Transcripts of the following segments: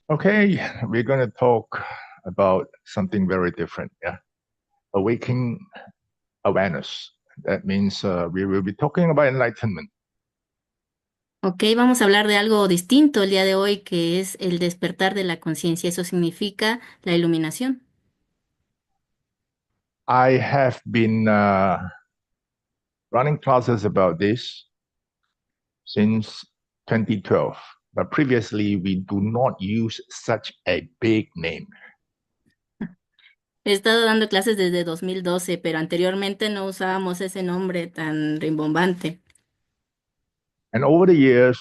Okay, we're going to talk about something very different. Yeah, awakening awareness. That means we will be talking about enlightenment. Ok, vamos a hablar de algo distinto el día de hoy, que es el despertar de la conciencia. Eso significa la iluminación. I have been running classes about this since 2012, but previously we do not use such a big name. He estado dando clases desde 2012, pero anteriormente no usábamos ese nombre tan rimbombante. And over the years,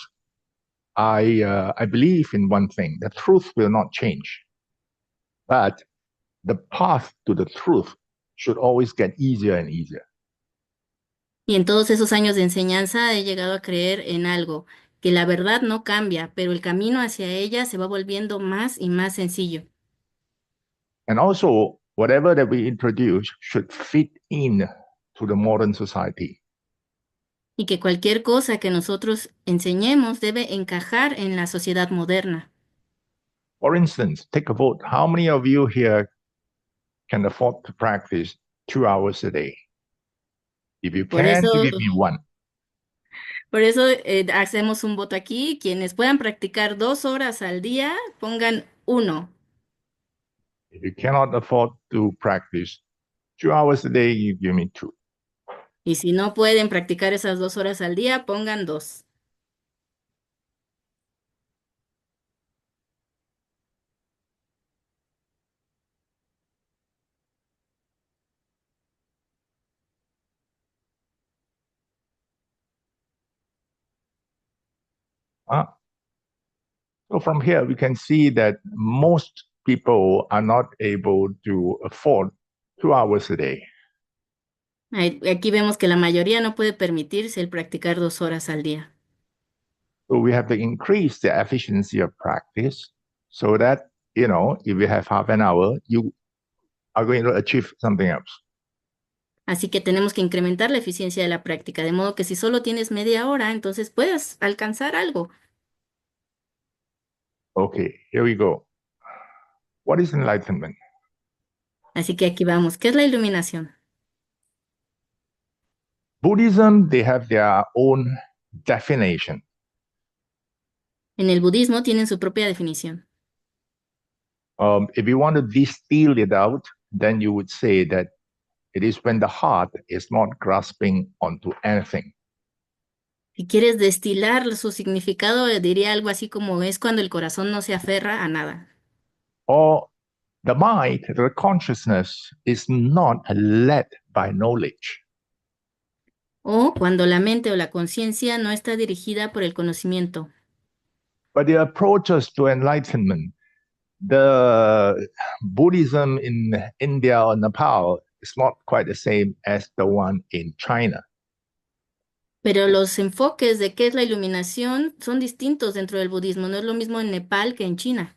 I believe in one thing: the truth will not change, but the path to the truth should always get easier and easier. Y en todos esos años de enseñanza he llegado a creer en algo, que la verdad no cambia, pero el camino hacia ella se va volviendo más y más sencillo. And also, whatever that we introduce should fit in to the modern society. Y que cualquier cosa que nosotros enseñemos debe encajar en la sociedad moderna. For instance, take a vote. How many of you here can afford to practice 2 hours a day? If you Por can, eso you give me one. Por eso hacemos un voto aquí. Quienes puedan practicar 2 horas al día, pongan uno. If you cannot afford to practice 2 hours a day, you give me two. Y si no pueden practicar esas 2 horas al día, pongan dos. Uh, so from here, we can see that most people are not able to afford 2 hours a day. Aquí vemos que la mayoría no puede permitirse el practicar 2 horas al día. So we have to increase the efficiency of practice so that, if you have half an hour, you are going to achieve something else. Así que tenemos que incrementar la eficiencia de la práctica, de modo que si solo tienes media hora, entonces puedes alcanzar algo. Okay, here we go. What is enlightenment? Así que aquí vamos. ¿Qué es la iluminación? Buddhism, they have their own definition. En el budismo tienen su propia definición. If you want to distill it out, then you would say that it is when the heart is not grasping onto anything. Si quieres destilar su significado, diría algo así como es cuando el corazón no se aferra a nada. Or the mind, the consciousness is not led by knowledge. O cuando la mente o la conciencia no está dirigida por el conocimiento. But the approaches to enlightenment, the Buddhism in India or Nepal is not quite the same as the one in China. Pero los enfoques de qué es la iluminación son distintos dentro del budismo. No es lo mismo en Nepal que en China.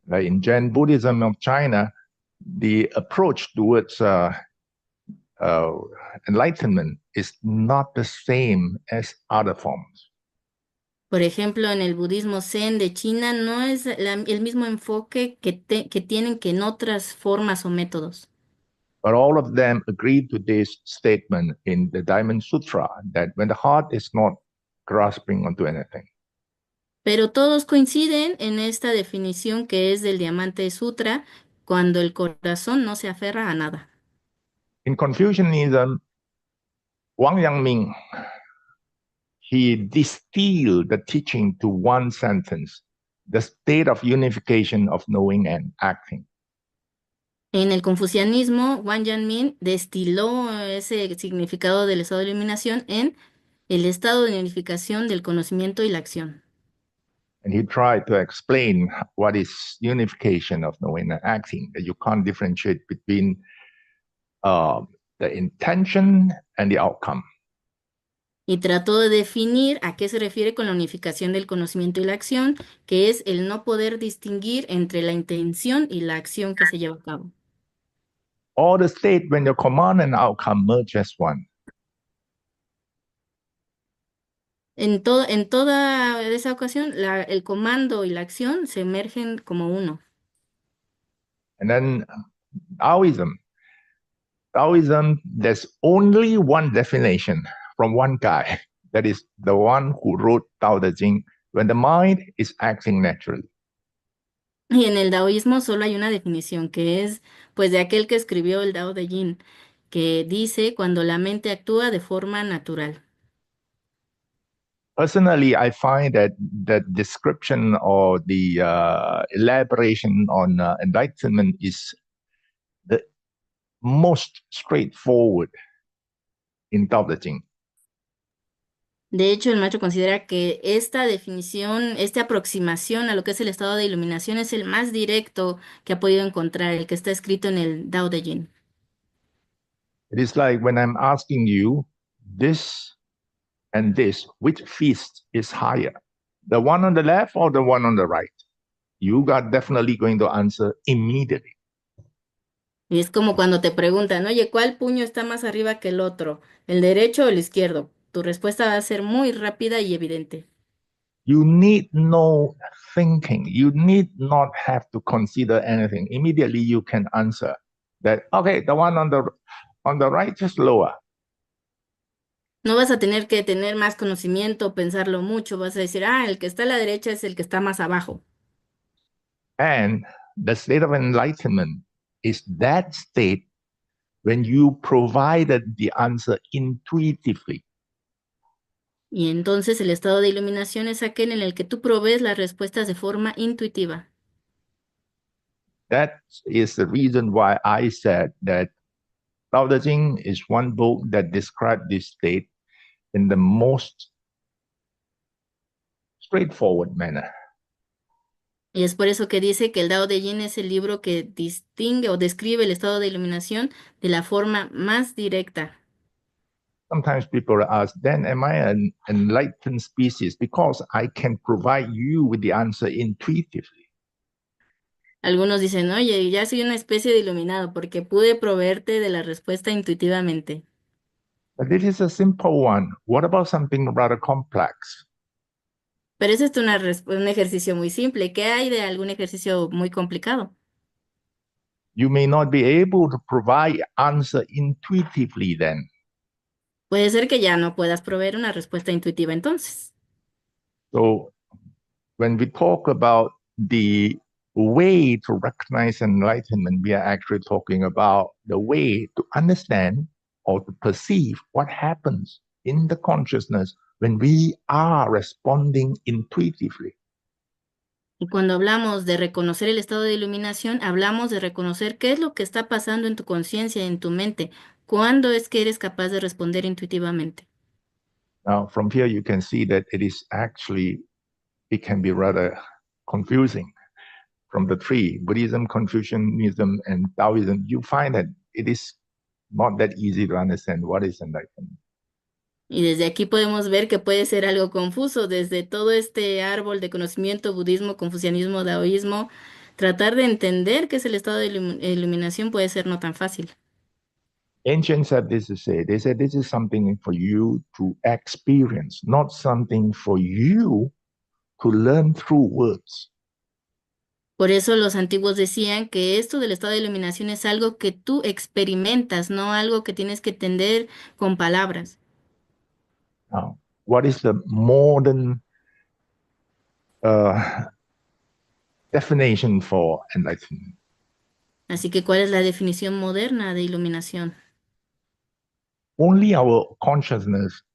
Like in Jain Buddhism of China, the approach towards uh, enlightenment is not the same as other forms. Por ejemplo, en el budismo Zen de China no es el mismo enfoque que tienen que en otras formas o métodos. But all of them agree to this statement in the Diamond Sutra that when the heart is not grasping onto anything, Pero todos coinciden en esta definición que es del Diamante Sutra, cuando el corazón no se aferra a nada. in Confucianism, Wang Yangming, he distilled the teaching to one sentence: the state of unification of knowing and acting. En el confucianismo, Wang Yanmin destiló ese significado del estado de iluminación en el estado de unificación del conocimiento y la acción. And he tried to explain what is unification of knowing and acting, that you can't differentiate between uh, the intention and the outcome. Y trató de definir a qué se refiere con la unificación del conocimiento y la acción, que es el no poder distinguir entre la intención y la acción que se lleva a cabo. Or the state when your command and outcome merge as one. En toda esa ocasión, el comando y la acción se emergen como uno. And then Taoism. Taoism, there's only one definition from one guy. That is the one who wrote Tao Te Ching, when the mind is acting naturally. Y en el daoísmo solo hay una definición, que es pues de aquel que escribió el Dao de Jin, que dice cuando la mente actúa de forma natural. Personally, I find that the description or the elaboration on enlightenment is the most straightforward in Tao Te Ching. De hecho, el maestro considera que esta definición, esta aproximación a lo que es el estado de iluminación es el más directo que ha podido encontrar, el que está escrito en el Dao de Jin. It is like when I'm asking you this and this, which feast is higher? The one on the left or the one on the right? You are definitely going to answer immediately. Y es como cuando te preguntan, oye, ¿cuál puño está más arriba que el otro? ¿El derecho o el izquierdo? Tu respuesta va a ser muy rápida y evidente. You need no thinking. You need not have to consider anything. Immediately you can answer that, okay, the one on the right is lower. No vas a tener que tener más conocimiento, pensarlo mucho, vas a decir, ah, el que está a la derecha es el que está más abajo. And the state of enlightenment is that state when you provided the answer intuitively. Y entonces el estado de iluminación es aquel en el que tú provees las respuestas de forma intuitiva. That is the reason why I said that Tao Te Ching is one book that describes this state in the most straightforward manner. Y es por eso que dice que el Dao de Jin es el libro que distingue o describe el estado de iluminación de la forma más directa. Sometimes people ask, then am I an enlightened species? Because I can provide you with the answer intuitively. Algunos dicen, oye, ya soy una especie de iluminado porque pude proveerte de la respuesta intuitivamente. But this is a simple one. What about something rather complex? Pero ese es un ejercicio muy simple. ¿Qué hay de algún ejercicio muy complicado? You may not be able to provide answer intuitively then. Puede ser que ya no puedas proveer una respuesta intuitiva entonces. So when we talk about the way to recognize enlightenment, we are actually talking about the way to understand or to perceive what happens in the consciousness when we are responding intuitively. Y cuando hablamos de reconocer el estado de iluminación, hablamos de reconocer qué es lo que está pasando en tu conciencia, en tu mente, cuándo es que eres capaz de responder intuitivamente. Now, from here, you can see that it can be rather confusing. From the three, Buddhism, Confucianism, and Taoism, you find that it is not that easy to understand what is enlightenment. Y desde aquí podemos ver que puede ser algo confuso, desde todo este árbol de conocimiento, budismo, confucianismo, daoísmo, tratar de entender qué es el estado de iluminación puede ser no tan fácil. Ancients have this to say. They said this is something for you to experience, not something for you to learn through words. Por eso los antiguos decían que esto del estado de iluminación es algo que tú experimentas, no algo que tienes que entender con palabras. Now, what is the modern uh, definition for enlightenment? Así que, ¿cuál es la definición moderna de iluminación? Only our consciousness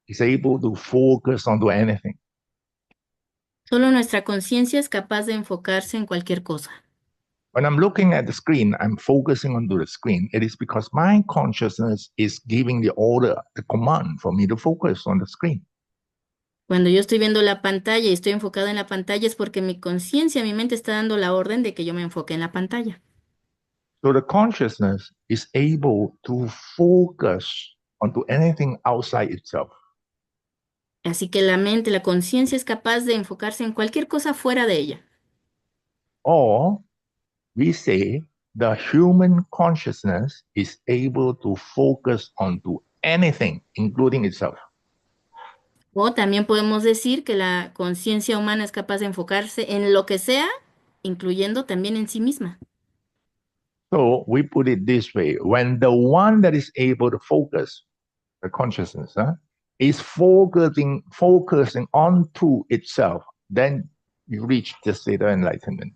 is able to focus onto anything. Solo nuestra conciencia es capaz de enfocarse en cualquier cosa. When I'm looking at the screen, I'm focusing onto the screen. It is because my consciousness is giving the order, the command for me to focus on the screen. Cuando yo estoy viendo la pantalla y estoy enfocado en la pantalla es porque mi conciencia, mi mente está dando la orden de que yo me enfoque en la pantalla. So the consciousness is able to focus onto anything outside itself. Así que la mente, la conciencia es capaz de enfocarse en cualquier cosa fuera de ella. Or we say the human consciousness is able to focus onto anything, including itself. O también podemos decir que la conciencia humana es capaz de enfocarse en lo que sea, incluyendo también en sí misma. So we put it this way: when the one that is able to focus the consciousness is focusing onto itself, then you reach the state of enlightenment.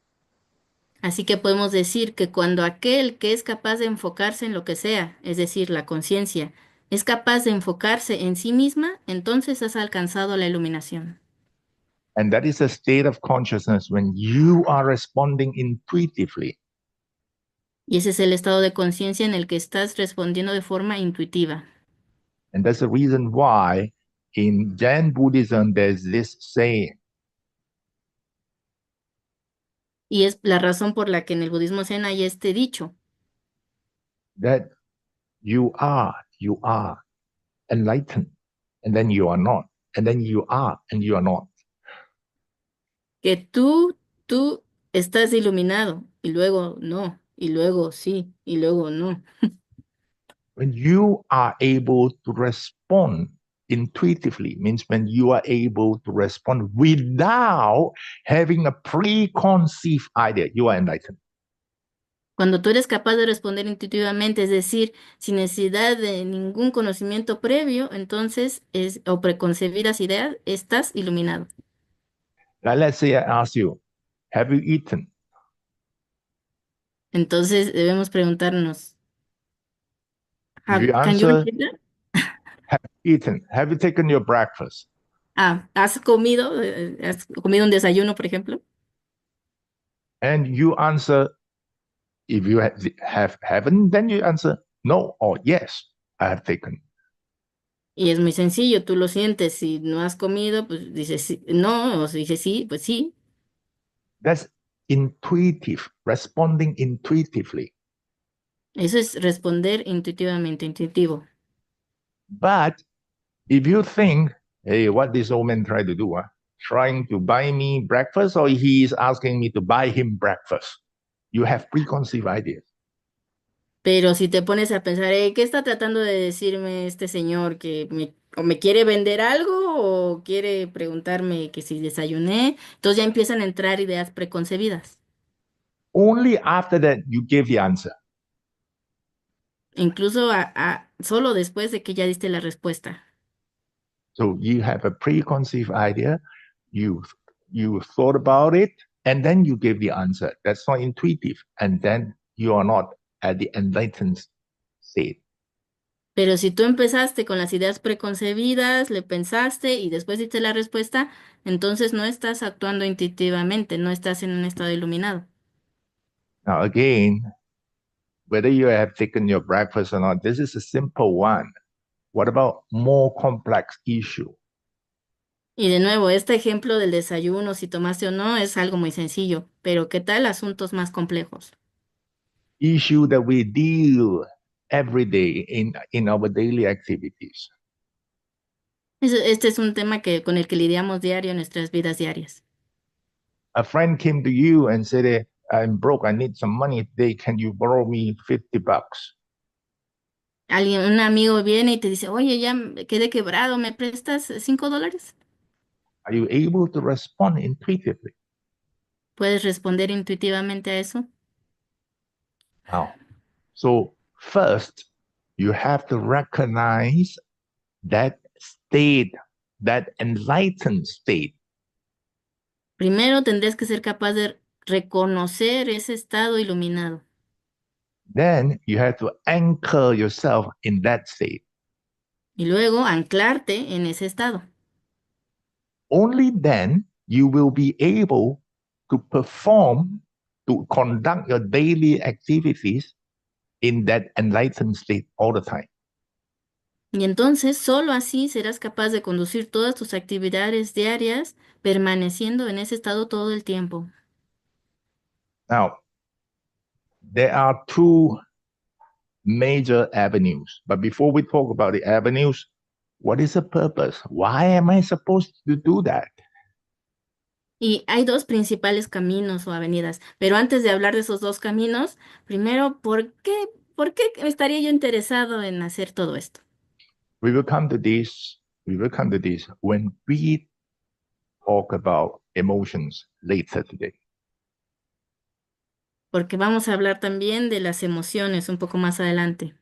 Así que podemos decir que cuando aquel que es capaz de enfocarse en lo que sea, es decir, la conciencia, es capaz de enfocarse en sí misma, entonces has alcanzado la iluminación. And that is a state of consciousness when you are responding intuitively. Y ese es el estado de conciencia en el que estás respondiendo de forma intuitiva. And that's the reason why in Jain Buddhism there's this saying Y es la razón por la que en el budismo zen hay este dicho, that you are enlightened, and then you are not, and then you are, and you are not. que tú estás iluminado y luego no, y luego sí, y luego no. When you are able to respond intuitively, means when you are able to respond without having a preconceived idea, you are enlightened. Cuando tú eres capaz de responder intuitivamente, es decir, sin necesidad de ningún conocimiento previo, entonces o preconcebidas ideas, estás iluminado. Like, let's say I ask you, have you eaten? Entonces debemos preguntarnos, If you Can you answer, repeat that? have you eaten? Have you taken your breakfast? ¿Has comido? ¿Has comido un desayuno, por ejemplo? And you answer, if you haven't, then you answer no or yes, I have taken. Y es muy sencillo, tú lo sientes. Si no has comido, pues dices no, o si dices sí, pues sí. That's intuitive, responding intuitively. Eso es responder intuitivamente, intuitivo. But if you think, hey, what this old man tried to do, trying to buy me breakfast, or he is asking me to buy him breakfast, you have preconceived ideas. Pero si te pones a pensar, ¿qué está tratando de decirme este señor? O me quiere vender algo o quiere preguntarme que si desayuné? Entonces ya empiezan a entrar ideas preconcebidas. Only after that you give the answer. Incluso solo después de que ya diste la respuesta. So you have a preconceived idea, you you thought about it, and then you give the answer. That's not intuitive, and then you are not at the enlightened state. Pero si tú empezaste con las ideas preconcebidas, le pensaste y después diste la respuesta, entonces no estás actuando intuitivamente, no estás en un estado iluminado. Now again, whether you have taken your breakfast or not, this is a simple one. What about more complex issue? Y de nuevo, este ejemplo del desayuno, si tomaste o no, es algo muy sencillo, pero ¿qué tal asuntos más complejos? Issue that we deal every day in our daily activities. Este es un tema con el que lidiamos diario en nuestras vidas diarias. A friend came to you and said, I'm broke, I need some money today. Can you borrow me $50? Un amigo viene y te dice, oye, ya quedé quebrado, ¿me prestas $5? Are you able to respond intuitively? ¿Puedes responder intuitivamente a eso? Now, so first, you have to recognize that state, that enlightened state. Primero tendrías que ser capaz de reconocer ese estado iluminado Then you have to anchor yourself in that state. y luego anclarte en ese estado. Only then you will be able to perform, to conduct your daily activities in that enlightened state all the time. Y entonces solo así serás capaz de conducir todas tus actividades diarias permaneciendo en ese estado todo el tiempo. Now, there are two major avenues. But before we talk about the avenues, what is the purpose? Why am I supposed to do that? Y hay dos principales caminos o avenidas, pero antes de hablar de esos dos caminos, primero, ¿por qué estaría yo interesado en hacer todo esto? We will come to this We will come to this when we talk about emotions later today. Porque vamos a hablar también de las emociones un poco más adelante.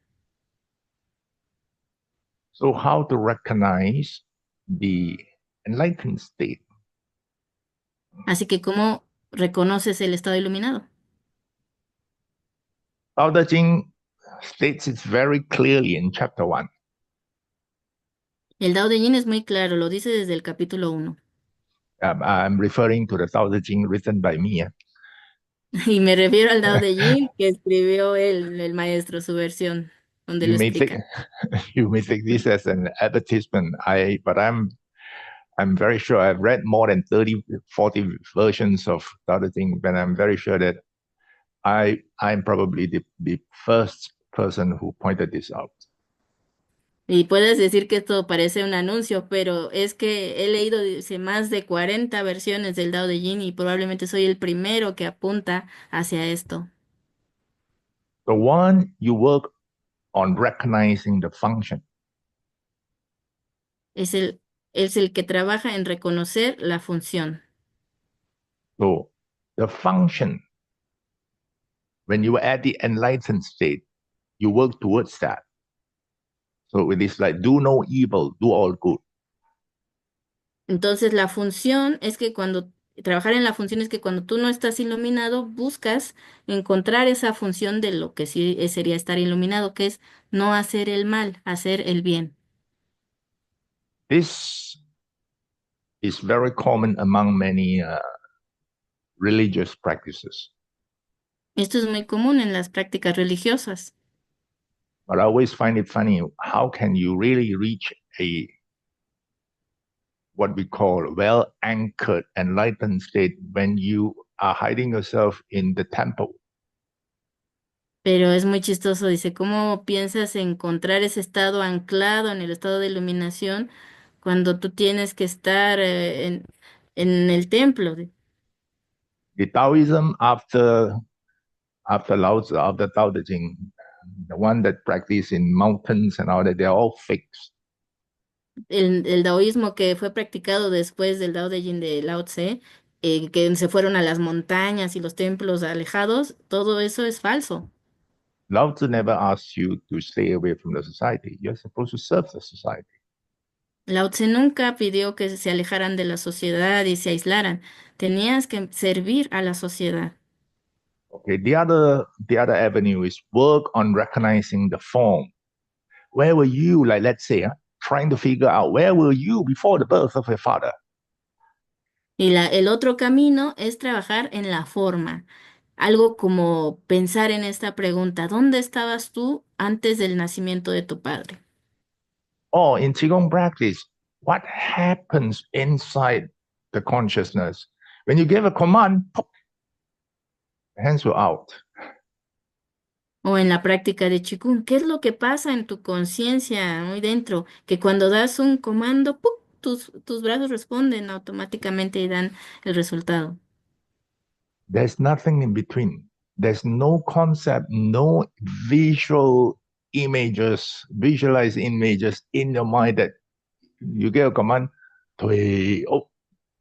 So, how to recognize the enlightened state? Así que, ¿cómo reconoces el estado iluminado? Tao Te Ching states it very clearly in chapter 1. El Dao de Yin es muy claro, lo dice desde el capítulo 1. I'm referring to the Tao Te Ching written by me. Y me refiero al Dao de Yin que escribió el maestro, su versión, donde You lo may think explica. you may think this as an advertisement. But I'm very sure I've read more than 30, 40 versions of Tao Te Ching, but I'm very sure that I'm probably the first person who pointed this out. Y puedes decir que esto parece un anuncio, pero es que he leído dice, más de 40 versiones del Dao de Yin y probablemente soy el primero que apunta hacia esto. The one you work on recognizing the function. Es el, es el que trabaja en reconocer la función. So the function, when you are at the enlightened state, you work towards that. So it is like do no evil, do all good. Entonces, la función es que trabajar en la función es que cuando tú no estás iluminado, buscas encontrar esa función de lo que sí sería estar iluminado, que es no hacer el mal, hacer el bien. This is very common among many religious practices. Esto es muy común en las prácticas religiosas. But I always find it funny. How can you really reach a what we call well anchored enlightened state when you are hiding yourself in the temple? Pero es muy chistoso, dice, ¿cómo piensas encontrar ese estado anclado en el estado de iluminación cuando tú tienes que estar en el templo? The Taoism after Lao Tzu, after Tao Te Ching, the one that practice in mountains and all that, they're all fakes. El daoísmo que fue practicado después del Dao de Yin de Lao Tse, que se fueron a las montañas y los templos alejados, todo eso es falso. Lao Tzu never asks you to stay away from the society. You're supposed to serve the society. Lao Tse nunca pidió que se alejaran de la sociedad y se aislaran. Tenías que servir a la sociedad. Okay, the other avenue is work on recognizing the form. Where were you, like let's say, trying to figure out where were you before the birth of your father? Y el otro camino es trabajar en la forma. Algo como pensar en esta pregunta, ¿dónde estabas tú antes del nacimiento de tu padre? Or in Qigong practice, what happens inside the consciousness? When you give a command, pop, hands were out. O en la práctica de Qigong, ¿qué es lo que pasa en tu conciencia muy dentro? Que cuando das un comando, ¡pum!, tus brazos responden automáticamente y dan el resultado. There's nothing in between. There's no concept, no visual images, visualized images in your mind that you give a command, oh,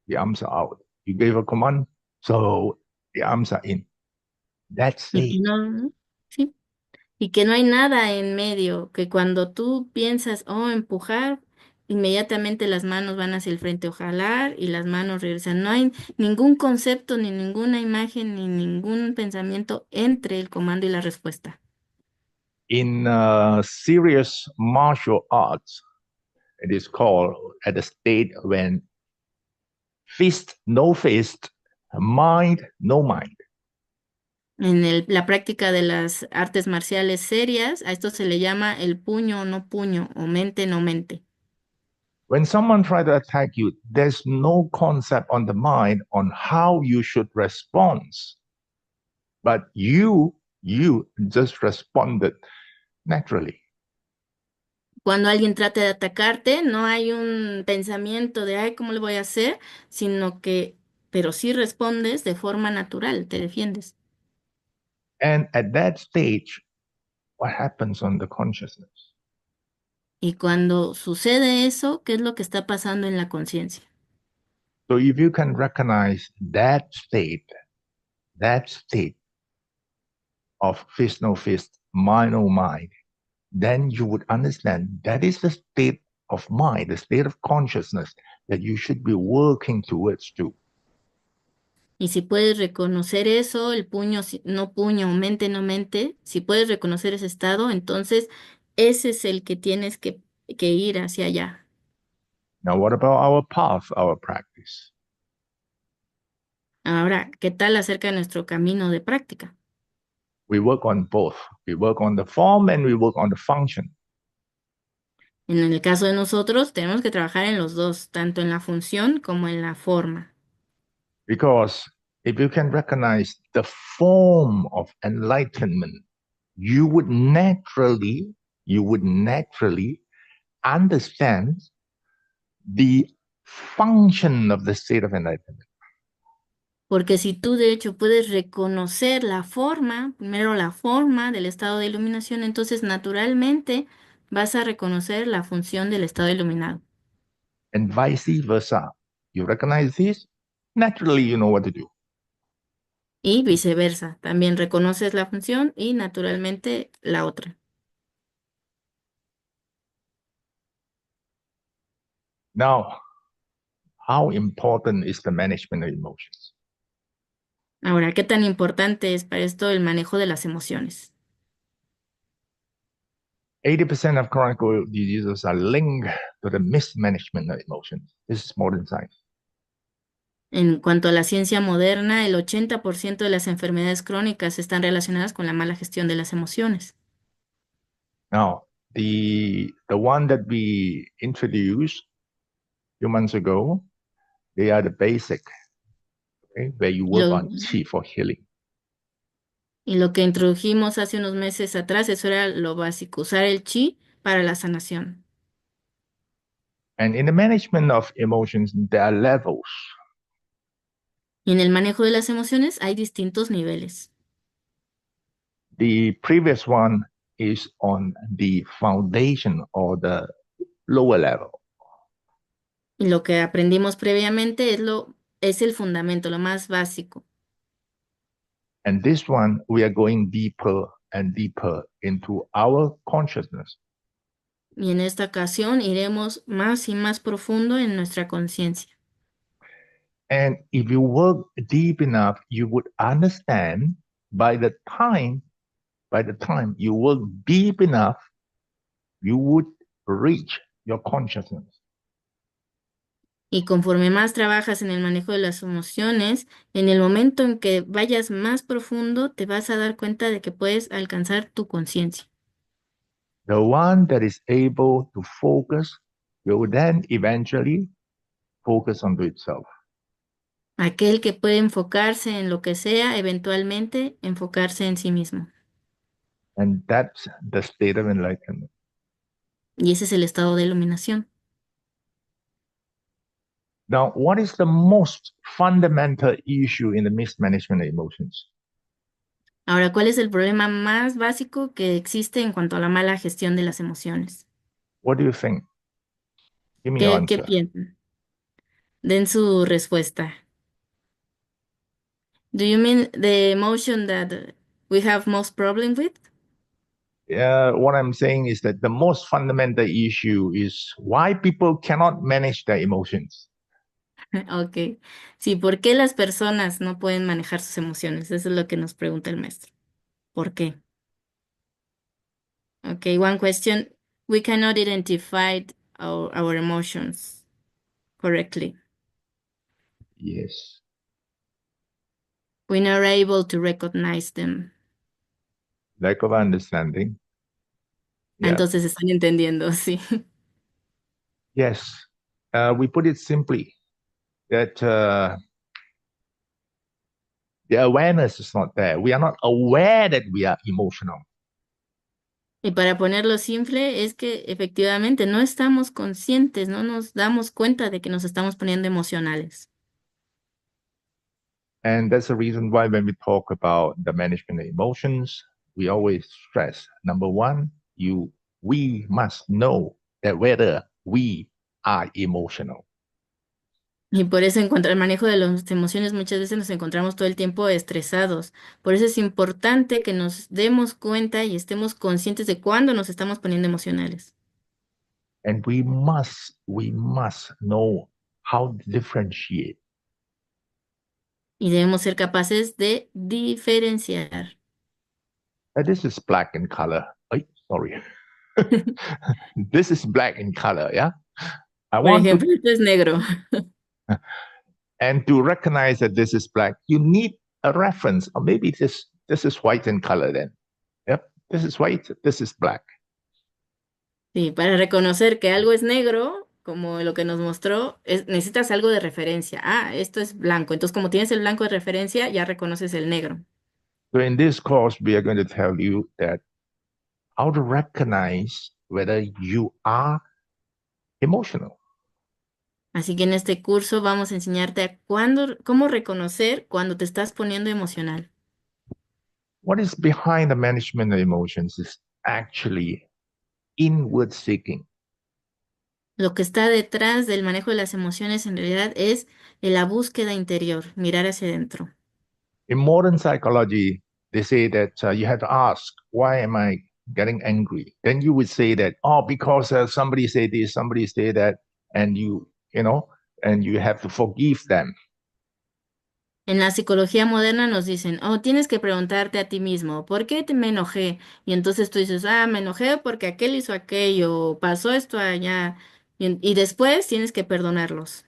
the arms are out. You gave a command, so the arms are in. That's Y que it. no, sí, y que no hay nada en medio, que cuando tú piensas, oh, empujar, inmediatamente las manos van hacia el frente o jalar y las manos regresan. No hay ningún concepto, ni ninguna imagen, ni ningún pensamiento entre el comando y la respuesta. In serious martial arts, it is called at the state when fist, mind, no mind. En la práctica de las artes marciales serias, a esto se le llama el puño o no puño, o mente no mente. When someone tries to attack you, there's no concept on the mind on how you should respond. But you just responded naturally. Cuando alguien trata de atacarte, no hay un pensamiento de, ay, ¿cómo le voy a hacer? Sino que, pero sí respondes de forma natural, te defiendes. And at that stage, what happens on the consciousness? Y cuando sucede eso, ¿qué es lo que está pasando en la conciencia? So if you can recognize that state of fist no fist, mind no mind, then you would understand that is the state of mind, the state of consciousness that you should be working towards too. Y si puedes reconocer eso, el puño, no puño, mente, no mente, si puedes reconocer ese estado, entonces ese es el que tienes que ir hacia allá. Now, what about our path, our practice? Ahora, ¿qué tal acerca de nuestro camino de práctica? We work on both. We work on the form and we work on the function. En el caso de nosotros, tenemos que trabajar en los dos, tanto en la función como en la forma. Because if you can recognize the form of enlightenment, you would naturally understand the function of the state of enlightenment. Porque si tú de hecho puedes reconocer la forma, primero la forma del estado de iluminación, entonces naturalmente vas a reconocer la función del estado iluminado. And vice versa. You recognize this, naturally you know what to do. Y viceversa, también reconoces la función y naturalmente la otra. Now, how important is the management of emotions? Ahora, ¿qué tan importante es para esto el manejo de las emociones? 80% of chronic diseases are linked to the mismanagement of emotions. This is modern science. En cuanto a la ciencia moderna, el 80% de las enfermedades crónicas están relacionadas con la mala gestión de las emociones. Now, the one that we introduced a few months ago, they are the basic, okay, where you work Lo, on chi for healing. y lo que introdujimos hace unos meses atrás, eso era lo básico, usar el chi para la sanación. And in the management of emotions, there are levels. Y en el manejo de las emociones hay distintos niveles. The previous one is on the foundation or the lower level. Y lo que aprendimos previamente es el fundamento, lo más básico. And this one, we are going deeper and deeper into our consciousness. Y en esta ocasión iremos más y más profundo en nuestra conciencia. And if you work deep enough, you would understand by the time you work deep enough, you would reach your consciousness. Y conforme más trabajas en el manejo de las emociones, en el momento en que vayas más profundo, te vas a dar cuenta de que puedes alcanzar tu conciencia. The one that is able to focus will then eventually focus onto itself. Aquel que puede enfocarse en lo que sea, eventualmente enfocarse en sí mismo. And that's the state of enlightenment. Y ese es el estado de iluminación. Now, what is the most fundamental issue in the mismanagement of emotions? Ahora, ¿cuál es el problema más básico que existe en cuanto a la mala gestión de las emociones? What do you think? Give me your ¿Qué answer. piensan? Den su respuesta. Do you mean the emotion that we have most problem with? What I'm saying is that the most fundamental issue is why people cannot manage their emotions. Ok. Sí, ¿por qué las personas no pueden manejar sus emociones? Eso es lo que nos pregunta el maestro. ¿Por qué? Ok, one question. We cannot identify our emotions correctly. Yes. We're not able to recognize them. Lack of understanding. Yeah. Entonces están entendiendo, sí. Yes. We put it simply that the awareness is not there. We are not aware that we are emotional. Y para ponerlo simple, es que efectivamente no estamos conscientes, no nos damos cuenta de que nos estamos poniendo emocionales. And that's the reason why when we talk about the management of emotions, we always stress number one, we must know that whether we are emotional. Y por eso el manejo de las emociones muchas veces nos encontramos todo el tiempo estresados. Por eso es importante que nos demos cuenta y estemos conscientes de cuándo nos estamos poniendo emocionales. And we must know how to differentiate. Y debemos ser capaces de diferenciar. This is black in color. Sorry. This is black in color, yeah? I Por want to, ejemplo, esto es negro. and to recognize that this is black, you need a reference, or maybe this is white in color then. Yep, this is white, this is black. Sí, para reconocer que algo es negro, como lo que nos mostró, necesitas algo de referencia. Ah, esto es blanco. Entonces, como tienes el blanco de referencia, ya reconoces el negro. So in this course, we are going to tell you that how to recognize whether you are emotional. Así que en este curso vamos a enseñarte cómo reconocer cuando te estás poniendo emocional. What is behind the management of emotions is actually inward seeking. Lo que está detrás del manejo de las emociones en realidad es la búsqueda interior, mirar hacia adentro. In modern psychology, they say that you have to ask, why am I getting angry? Then you would say that, oh, because somebody said this, somebody said that, and and you have to forgive them. En la psicología moderna nos dicen, oh, tienes que preguntarte a ti mismo, ¿por qué me enojé? Y entonces tú dices, ah, me enojé porque aquel hizo aquello, pasó esto allá. Y después tienes que perdonarlos.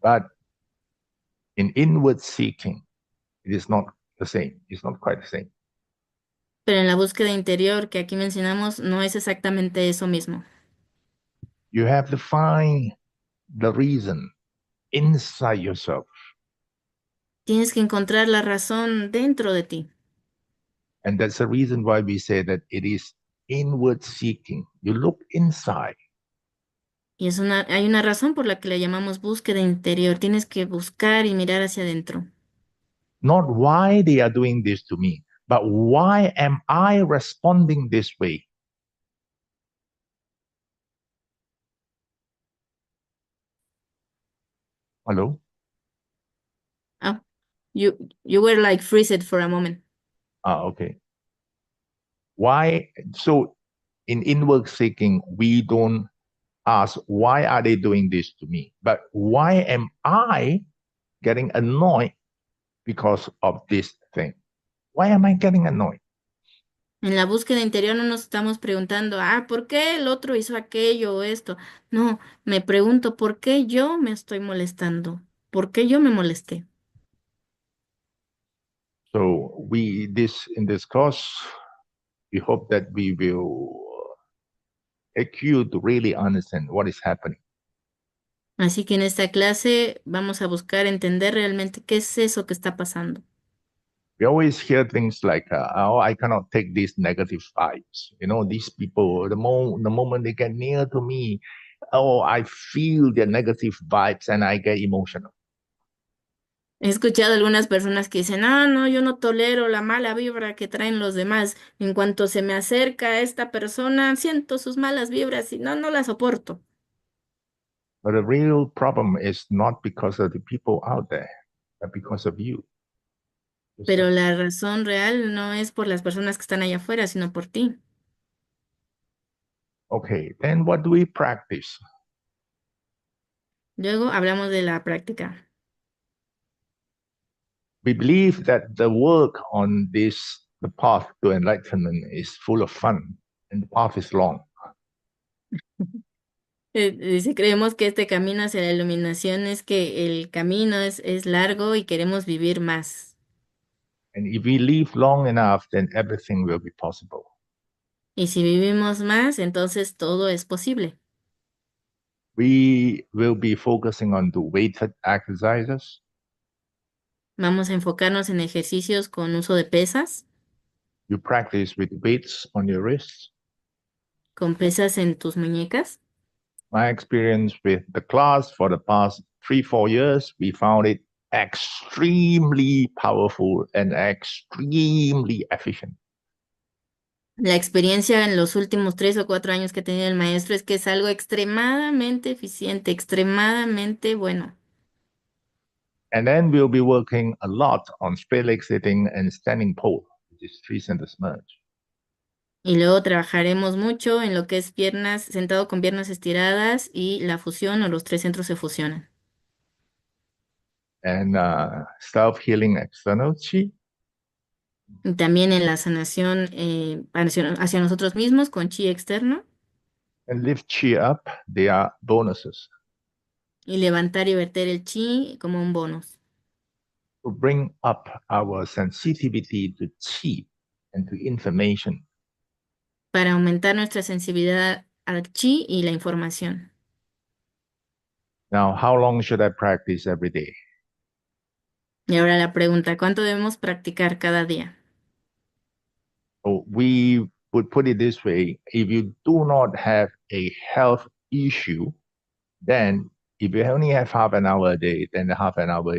But in inward seeking, it is not the same. It's not quite the same. Pero en la búsqueda interior que aquí mencionamos, no es exactamente eso mismo. You have to find the reason inside yourself. Tienes que encontrar la razón dentro de ti. And that's the reason why we say that it is inward seeking. You look inside. Y hay una razón por la que la llamamos búsqueda interior. Tienes que buscar y mirar hacia adentro. Not why they are doing this to me, but why am I responding this way? Hello? Ah, you were like freezed for a moment. Okay. Why? So in inward seeking, we don't ask, why are they doing this to me? But why am I getting annoyed because of this thing? Why am I getting annoyed? En la búsqueda interior no nos estamos preguntando, ah, ¿por qué el otro hizo aquello o esto? No, me pregunto, ¿por qué yo me estoy molestando? ¿Por qué yo me molesté? So in this course, we hope that we will take you to really understand what is happening. Así que en esta clase vamos a buscar entender realmente qué es eso que está pasando. We always hear things like, "Oh, I cannot take these negative vibes." These people, the moment they get near to me, oh, I feel their negative vibes and I get emotional. He escuchado algunas personas que dicen, ah, no, yo no tolero la mala vibra que traen los demás. En cuanto se me acerca esta persona, siento sus malas vibras y no las soporto. But the real problem is not because of the people out there, but because of you. Pero la razón real no es por las personas que están allá afuera, sino por ti. Okay, then what do we practice? Luego hablamos de la práctica. We believe that the work on the path to enlightenment is full of fun and the path is long. Dice, creemos que este camino hacia la iluminación es que el camino es largo y queremos vivir más. And if we live long enough, then everything will be possible. Y si vivimos más, entonces todo es posible. We will be focusing on the weighted exercises. Vamos a enfocarnos en ejercicios con uso de pesas, You practice with weights on your wrists. con pesas en tus muñecas. My experience with the class for the past 3-4 years, we found it extremely powerful and extremely efficient. La experiencia en los últimos 3 o 4 años que ha tenido el maestro es que es algo extremadamente eficiente, extremadamente bueno. And then we'll be working a lot on straight leg sitting and standing pole, which is three centers merge. Y luego trabajaremos mucho en lo que es piernas, sentado con piernas estiradas y la fusión o los tres centros se fusionan. And self-healing external chi. Y también en la sanación hacia nosotros mismos con chi externo And lift chi up, they are bonuses. y levantar y verter el chi como un bonus To bring up our sensitivity to chi and to information. para aumentar nuestra sensibilidad al chi y la información. Now, how long should I practice every day? Y ahora la pregunta, ¿cuánto debemos practicar cada día? So we would put it this way, if you do not have a health issue, then if you only have half an hour a day, then the half an hour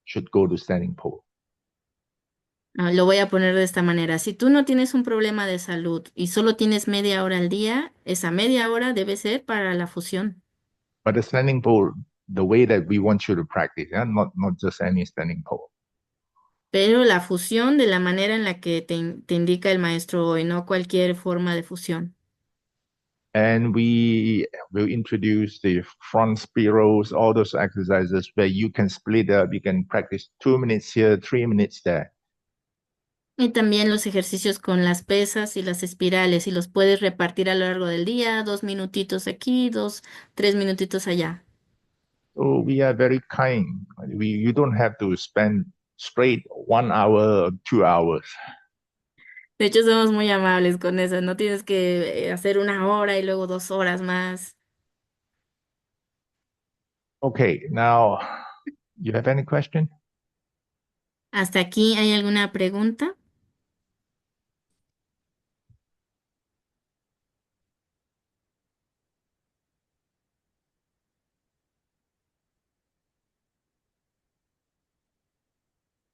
should go to standing pole. Lo voy a poner de esta manera. Si tú no tienes un problema de salud y solo tienes media hora al día, esa media hora debe ser para la fusión. But the standing pole, the way that we want you to practice, yeah? Not just any standing pole. Pero la fusión de la manera en la que te indica el maestro hoy, no cualquier forma de fusión. And we will introduce the front spirals, all those exercises where you can split up, you can practice 2 minutes here, 3 minutes there. Y también los ejercicios con las pesas y las espirales, y los puedes repartir a lo largo del día, 2 minutitos aquí, 3 minutitos allá. So we are very kind. You don't have to spend straight 1 hour or 2 hours. De hecho, somos muy amables con eso, no tienes que hacer 1 hora y luego 2 horas más. Okay, now you have any question? ¿Hasta aquí hay alguna pregunta?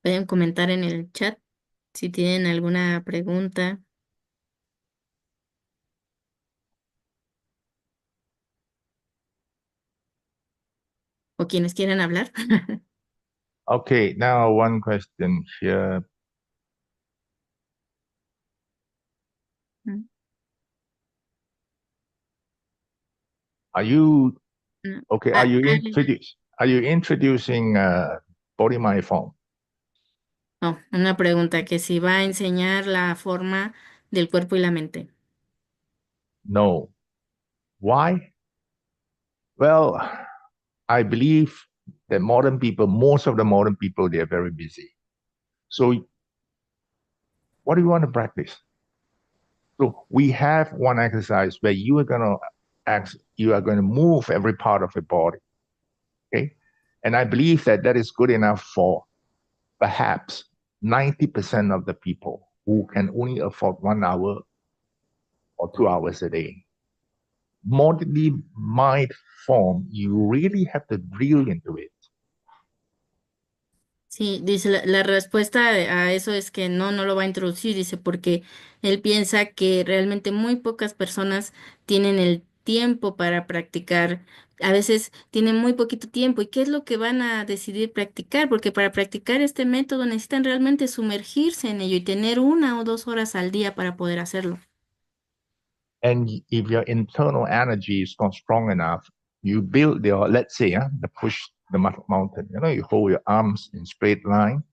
Pueden comentar en el chat si tienen alguna pregunta o quienes quieran hablar. Okay, now one question here. Are you No. okay? Ah, Are you introducing body mind form? no, una pregunta que si va a enseñar la forma del cuerpo y la mente. No. Why? Well, I believe that modern people, most of the modern people, they are very busy. So, what do you want to practice? So, we have one exercise where you are going to move every part of your body. Okay, and I believe that that is good enough for perhaps 90% of the people who can only afford 1 hour or 2 hours a day. Modernly mind form, you really have to drill into it. Sí, dice la respuesta a eso es que no, no lo va a introducir, dice, porque él piensa que realmente muy pocas personas tienen el tiempo para practicar. A veces tienen muy poquito tiempo. ¿Y qué es lo que van a decidir practicar? Porque para practicar este método necesitan realmente sumergirse en ello y tener 1 o 2 horas al día para poder hacerlo. And if your internal energy is not strong enough, you build your, let's say, the push the mountain. You know, you hold your arms in straight line.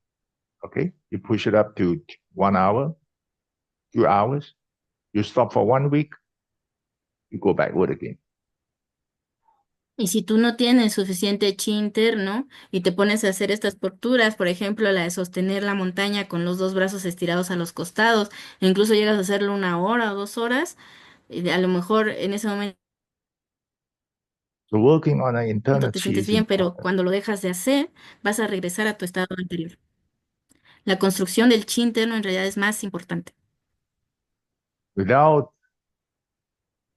Okay, you push it up to 1 hour, 2 hours. You stop for 1 week. You go backward again. Y si tú no tienes suficiente chi interno y te pones a hacer estas posturas, por ejemplo, la de sostener la montaña con los dos brazos estirados a los costados, e incluso llegas a hacerlo 1 hora o 2 horas, y a lo mejor en ese momento So working on an internal te chi sientes is bien, pero important. cuando lo dejas de hacer, vas a regresar a tu estado anterior. La construcción del chi interno en realidad es más importante. Without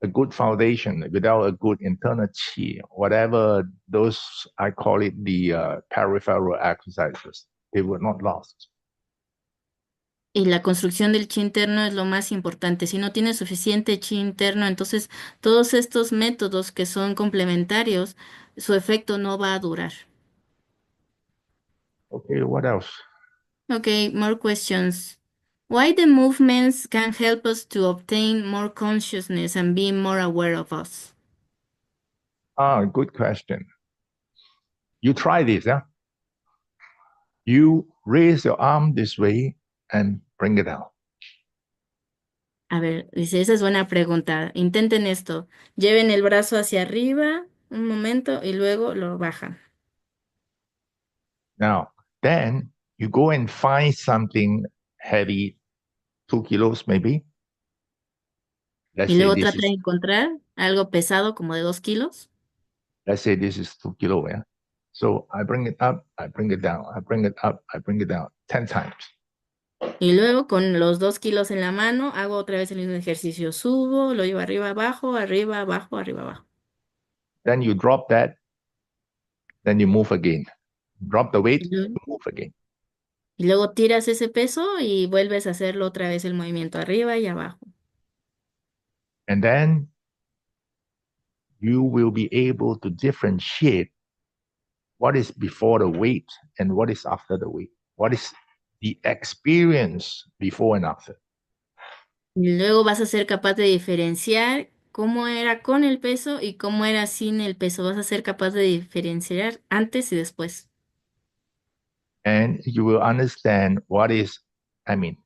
a good foundation, without a good internal chi, whatever those, I call it the peripheral exercises, they will not last. Y la construcción del chi interno es lo más importante. Si no tienes suficiente chi interno, entonces todos estos métodos que son complementarios, su efecto no va a durar. Okay, what else? Okay, more questions. Why the movements can help us to obtain more consciousness and be more aware of us? Ah, good question. You try this, yeah? You raise your arm this way and bring it down. A ver, dice, esa es buena pregunta. Intenten esto. Lleven el brazo hacia arriba un momento y luego lo bajan. Now, then you go and find something heavy, 2 kilos maybe. Let's Y say luego this trata de is encontrar algo pesado como de 2 kilos. let's say this is 2 kilo, yeah. So I bring it up, I bring it down, I bring it up, I bring it down 10 times. Y luego con los 2 kilos en la mano hago otra vez el mismo ejercicio. Subo, lo llevo arriba, abajo, arriba, abajo, arriba, abajo. Then you drop that, then you move again. Drop the weight, Y luego, you move again. y luego tiras ese peso y vuelves a hacerlo otra vez el movimiento arriba y abajo. And then you will be able to differentiate what is before the weight and what is after the weight. What is the experience before and after. Y luego vas a ser capaz de diferenciar cómo era con el peso y cómo era sin el peso. Vas a ser capaz de diferenciar antes y después. And you will understand what is, I mean,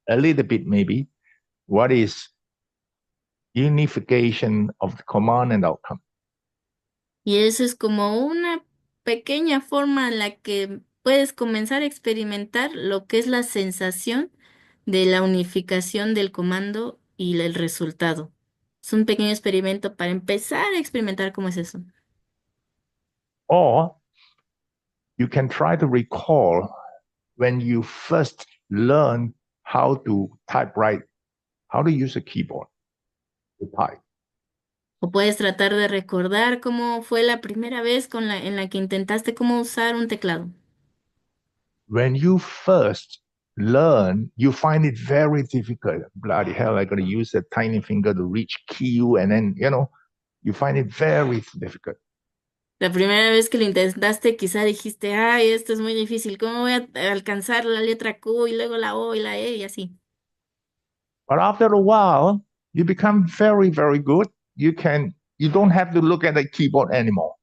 a little bit maybe, what is unification of the command and outcome. Y eso es como una pequeña forma en la que puedes comenzar a experimentar lo que es la sensación de la unificación del comando y el resultado. Es un pequeño experimento para empezar a experimentar cómo es eso. Or you can try to recall when you first learn how to type right, how to use a keyboard to type. O puedes tratar de recordar cómo fue la primera vez en la que intentaste cómo usar un teclado. When you first learn, you find it very difficult. Bloody hell, I gotta use a tiny finger to reach Q, and then you find it very difficult. La primera vez que lo intentaste, quizá dijiste, ay, esto es muy difícil, ¿cómo voy a alcanzar la letra Q y luego la O y la E y así? But after a while, you become very, very good. You don't have to look at the keyboard anymore.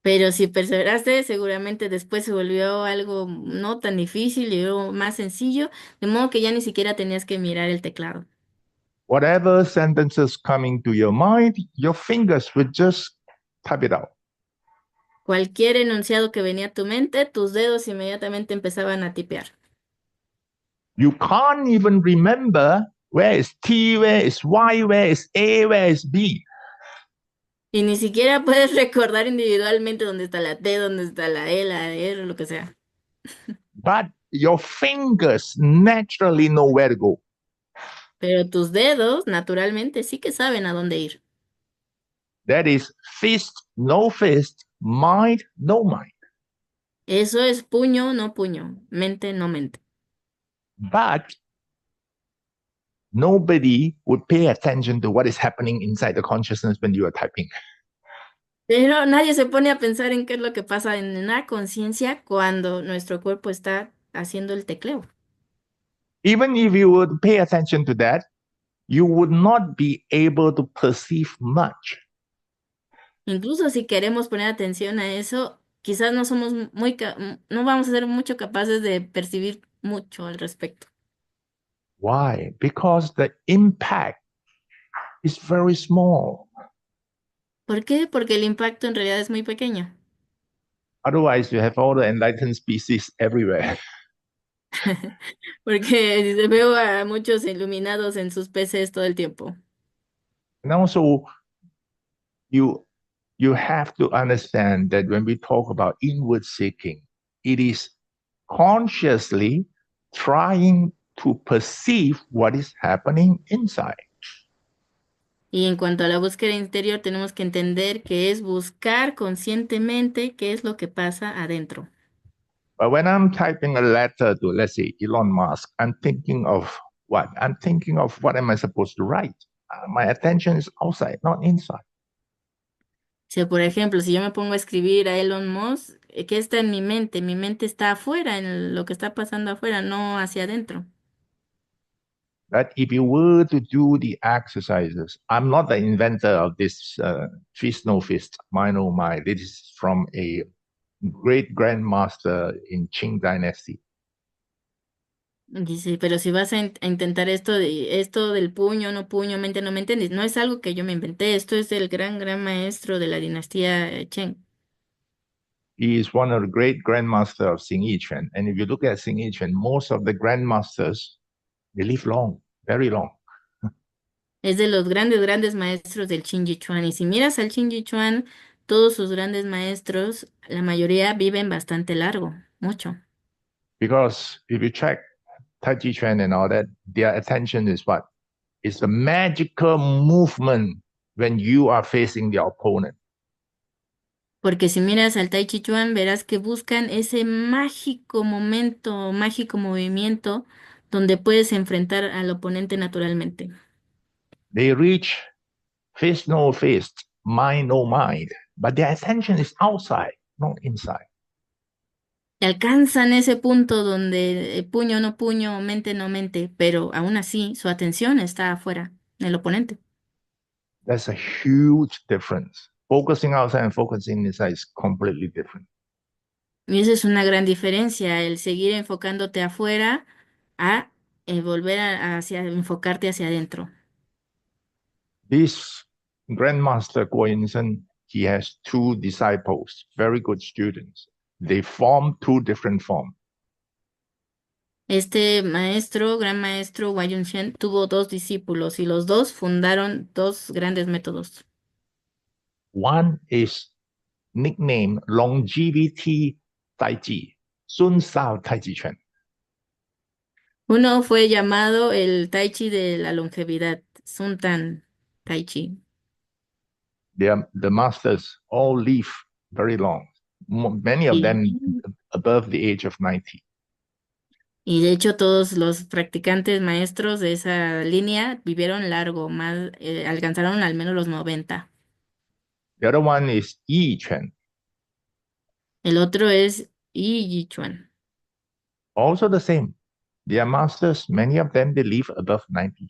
Pero si perseveraste, seguramente después se volvió algo no tan difícil y algo más sencillo, de modo que ya ni siquiera tenías que mirar el teclado. Whatever sentences coming to your mind, your fingers will just type it out. Cualquier enunciado que venía a tu mente, tus dedos inmediatamente empezaban a tipear. You can't even remember where is T, where is Y, where is A, where is B. Y ni siquiera puedes recordar individualmente dónde está la T, dónde está la E, la R, lo que sea. But your fingers naturally know where to go. Pero tus dedos, naturalmente, sí que saben a dónde ir. That is fist, mind, no mind. Eso es puño, no puño, mente, no mente. But nobody would pay attention to what is happening inside the consciousness when you are typing. Pero nadie se pone a pensar en qué es lo que pasa en la conciencia cuando nuestro cuerpo está haciendo el tecleo. Even if you would pay attention to that, you would not be able to perceive much. Incluso si queremos poner atención a eso, quizás no somos no vamos a ser mucho capaces de percibir mucho al respecto. Why? Because the impact is very small. ¿Por qué? Porque el impacto en realidad es muy pequeño. Otherwise, you have all the enlightened species everywhere. Porque veo a muchos iluminados en sus PCs todo el tiempo. And also, you you have to understand that when we talk about inward seeking, it is consciously trying to perceive what is happening inside. Y en cuanto a la búsqueda interior, tenemos que entender que es buscar conscientemente qué es lo que pasa adentro. But when I'm typing a letter to, let's say, Elon Musk, I'm thinking of what? I'm thinking of what am I supposed to write? My attention is outside, not inside. Si, por ejemplo, si yo me pongo a escribir a Elon Musk, ¿qué está en mi mente? Mi mente está afuera, en lo que está pasando afuera, no hacia adentro. That if you were to do the exercises, I'm not the inventor of this fist no fist, mind no mind. This is from a great grandmaster in Qing Dynasty. Dice, pero si vas a intentar esto del puño, no puño, mente, no me entiendes, no es algo que yo me inventé, esto es del gran maestro de la dinastía Chen. He is one of the great grandmasters of Xing Yiquan. And if you look at Xing Yiquan, most of the grandmasters, they live long, very long. Es de los grandes maestros del Qin Shi Chuan. Y si miras al Qin Shi Chuan, todos sus grandes maestros, la mayoría viven bastante largo, mucho. Because if you check Tai Chi Chuan and all that, their attention is what? It's the magical movement when you are facing the opponent. Porque si miras al Tai Chi Chuan, verás que buscan ese mágico momento, mágico movimiento donde puedes enfrentar al oponente naturalmente. They reach face no fist, mind no mind, but their attention is outside, not inside. Y alcanzan ese punto donde puño no puño, mente no mente, pero aún así su atención está afuera, en el oponente. That's a huge difference. Focusing outside and focusing inside is completely different. Y esa es una gran diferencia, el seguir enfocándote afuera a volver hacia enfocarte hacia adentro. This Grandmaster Guo Yinsen, he has two disciples, very good students. They form two different forms. Este maestro, gran maestro Wai Yunshen, tuvo dos discípulos y los dos fundaron dos grandes métodos. One is nicknamed Longevity Tai Chi, Sun Sao Tai Chi Chuan. Uno fue llamado el Tai Chi de la longevidad, Sun Tan Tai Chi. The masters all live very long, many of Y, them above the age of 90. y de hecho todos los practicantes maestros de esa línea vivieron largo, más, alcanzaron al menos los 90. The other one is Yi Chuan, El otro es Yi Yichuan. also the same. Their masters, many of them, they live above 90.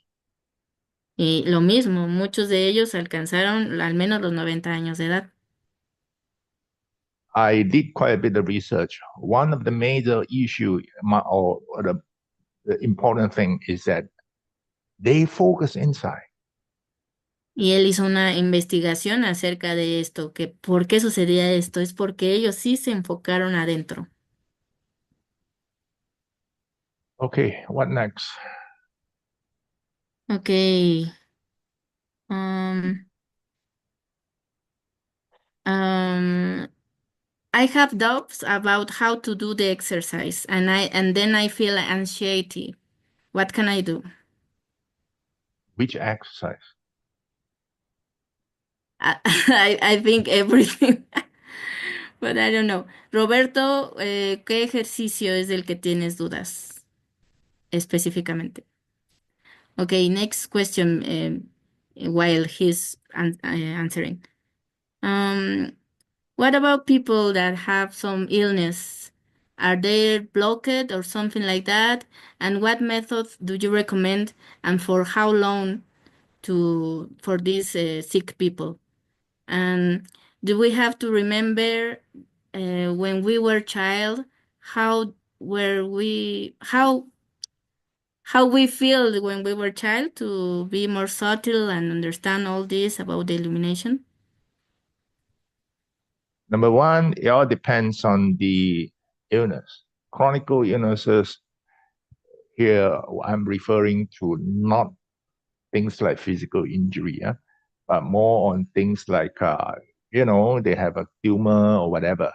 Y lo mismo, muchos de ellos alcanzaron al menos los 90 años de edad. I did quite a bit of research. One of the major issue or the important thing is that they focus inside. Y él hizo una investigación acerca de esto, que por qué sucedía esto, es porque ellos sí se enfocaron adentro. Okay, what next? Ok. um, um, I have doubts about how to do the exercise, and then I feel anxiety. What can I do? Which exercise? I think everything, but I don't know. Roberto, ¿qué ejercicio es del que tienes dudas específicamente? Okay, next question, while he's answering. Um, what about people that have some illness? Are they blocked or something like that? And what methods do you recommend and for how long for these sick people? And do we have to remember when we were child, how were we, how we feel when we were child to be more subtle and understand all this about the illumination? Number one, it all depends on the illness. Chronic illnesses, here I'm referring to not things like physical injury, but more on things like, they have a tumor or whatever.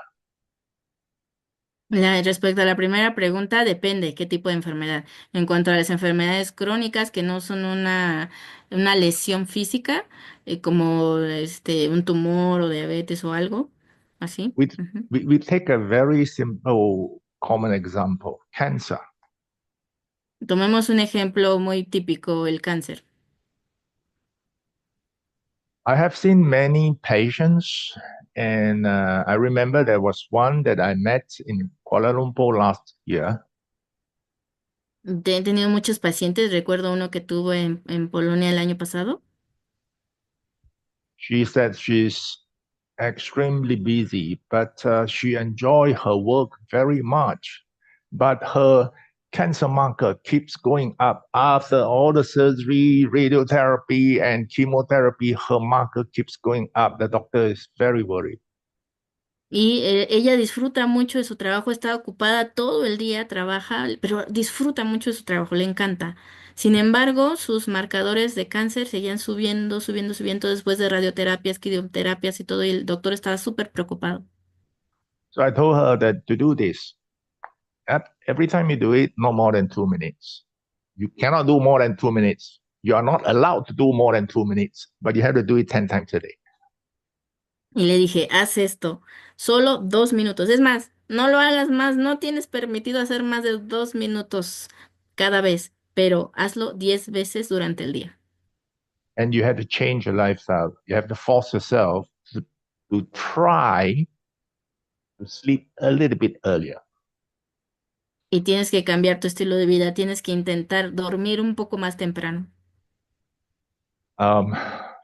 Respecto a la primera pregunta, depende qué tipo de enfermedad. En cuanto a las enfermedades crónicas que no son una lesión física, como un tumor o diabetes o algo así. We, Ujú. we take a very simple common example, cancer. Tomemos un ejemplo muy típico, el cáncer. I have seen many patients, and I remember there was one that I met in Kuala Lumpur last year. He tenido muchos pacientes, recuerdo uno que tuvo en Polonia el año pasado. She said she's extremely busy, but she enjoy her work very much. But her cancer marker keeps going up after all the surgery, radiotherapy, and chemotherapy. Her marker keeps going up. The doctor is very worried. Y ella disfruta mucho de su trabajo, está ocupada todo el día, trabaja, pero disfruta mucho de su trabajo, le encanta. Sin embargo, sus marcadores de cáncer seguían subiendo, subiendo, subiendo después de radioterapias, quimioterapias y todo, y el doctor estaba súper preocupado. So I told her that to do this, every time you do it, no more than 2 minutes. You cannot do more than 2 minutes. You are not allowed to do more than 2 minutes, but you have to do it 10 times a day. Y le dije, haz esto, solo 2 minutos. Es más, no lo hagas más, no tienes permitido hacer más de 2 minutos cada vez, pero hazlo 10 veces durante el día. And you have to change your lifestyle. You have to force yourself to try to sleep a little bit earlier. Y tienes que cambiar tu estilo de vida, tienes que intentar dormir un poco más temprano. Um,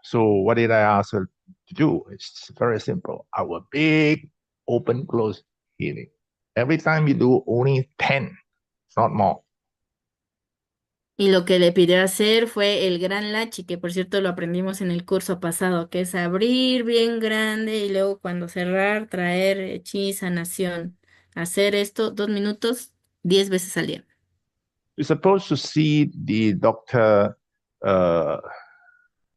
so what did I ask her to do? It's very simple. Our big open close healing. Every time you do only 10, not more. Y lo que le pidió hacer fue el gran lachi, que por cierto lo aprendimos en el curso pasado, que es abrir bien grande y luego cuando cerrar, traer chi, sanación. Hacer esto 2 minutos, 10 veces al día. You're supposed to see the doctor uh,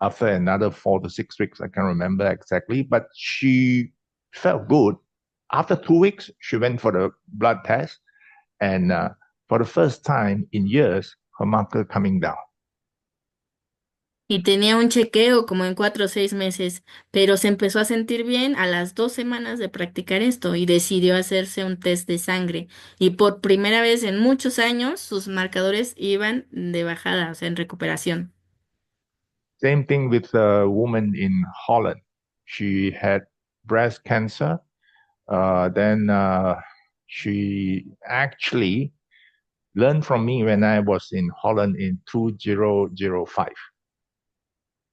after another 4 to 6 weeks. I can't remember exactly, but she felt good. After 2 weeks, she went for the blood test, and for the first time in years, her marker coming down. Y tenía un chequeo como en 4 o 6 meses, pero se empezó a sentir bien a las 2 semanas de practicar esto y decidió hacerse un test de sangre. Y por primera vez en muchos años sus marcadores iban de bajada, o sea, en recuperación. Same thing with a woman in Holland. She had breast cancer. Then she actually learned from me when I was in Holland in 2005.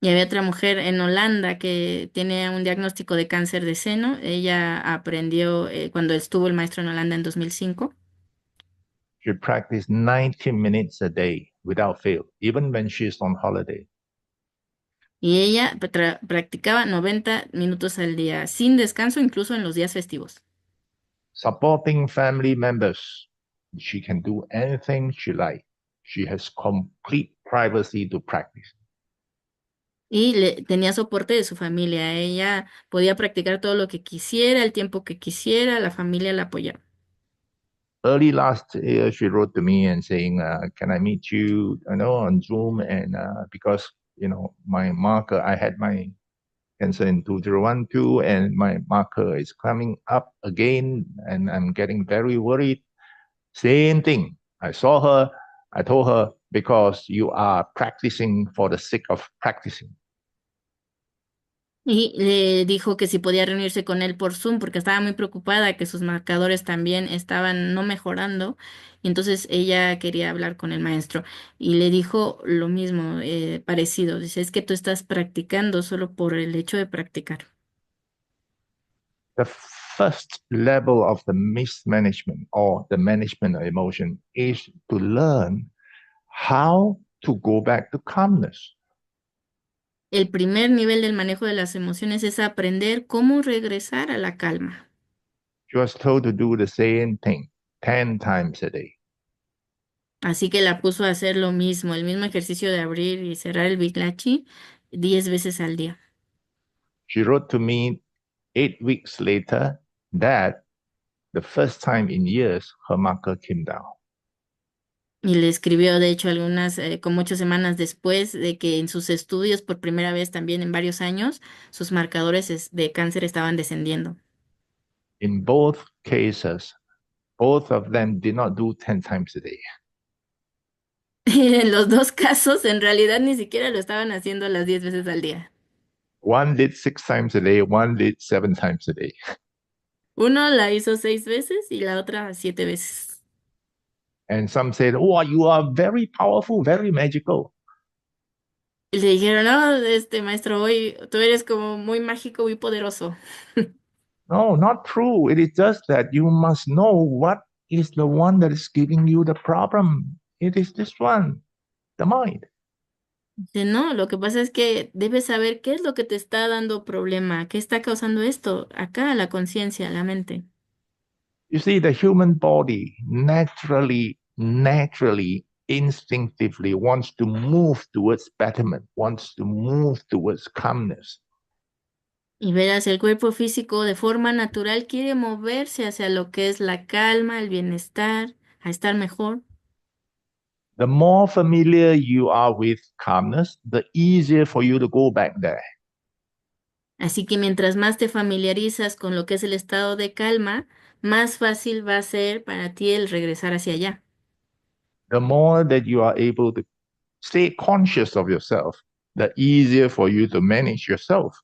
Y había otra mujer en Holanda que tiene un diagnóstico de cáncer de seno. Ella aprendió cuando estuvo el maestro en Holanda en 2005. She practiced 90 minutes a day without fail, even when she's on holiday. Y ella practicaba 90 minutos al día, sin descanso, incluso en los días festivos. Supporting family members. She can do anything she likes. She has complete privacy to practice. Y tenía soporte de su familia. Ella podía practicar todo lo que quisiera, el tiempo que quisiera, la familia la apoyaba. Early last year, she wrote to me and saying, "Can I meet you? On Zoom?" And because my marker, I had my cancer in 2012, and my marker is coming up again, and I'm getting very worried. Same thing. I saw her. I told her, because you are practicing for the sake of practicing. Y le dijo que si podía reunirse con él por Zoom porque estaba muy preocupada que sus marcadores también estaban no mejorando. Y entonces ella quería hablar con el maestro y le dijo lo mismo, parecido. Dice, es que tú estás practicando solo por el hecho de practicar. The first level of the mismanagement or the management of emotion is to learn how to go back to calmness. El primer nivel del manejo de las emociones es aprender cómo regresar a la calma. She was told to do the same thing 10 times a day. Así que la puso a hacer lo mismo, el mismo ejercicio de abrir y cerrar el Biglachi 10 veces al día. She wrote to me 8 weeks later that the first time in years her marker came down. Y le escribió, de hecho, algunas, como 8 semanas después de que en sus estudios, por primera vez también en varios años, sus marcadores de cáncer estaban descendiendo. In both cases, Both of them did not do 10 times a day. En los dos casos, en realidad ni siquiera lo estaban haciendo las 10 veces al día. One did 6 times a day, one did 7 times a day. Uno la hizo 6 veces y la otra 7 veces. And some said, oh, you are very powerful, very magical. Y le dijeron, no, maestro, hoy tú eres como muy mágico, muy poderoso. No, not true. It is just that you must know what is the one that is giving you the problem. It is this one, the mind. Dice, no, lo que pasa es que debes saber qué es lo que te está dando problema, qué está causando esto. Acá, la conciencia, la mente. You see, the human body naturally, instinctively wants to move towards betterment, wants to move towards calmness. Y verás, el cuerpo físico de forma natural quiere moverse hacia lo que es la calma, el bienestar, a estar mejor. The more familiar you are with calmness, the easier for you to go back there. Así que mientras más te familiarizas con lo que es el estado de calma, más fácil va a ser para ti el regresar hacia allá. The more that you are able to stay conscious of yourself, the easier for you to manage yourself.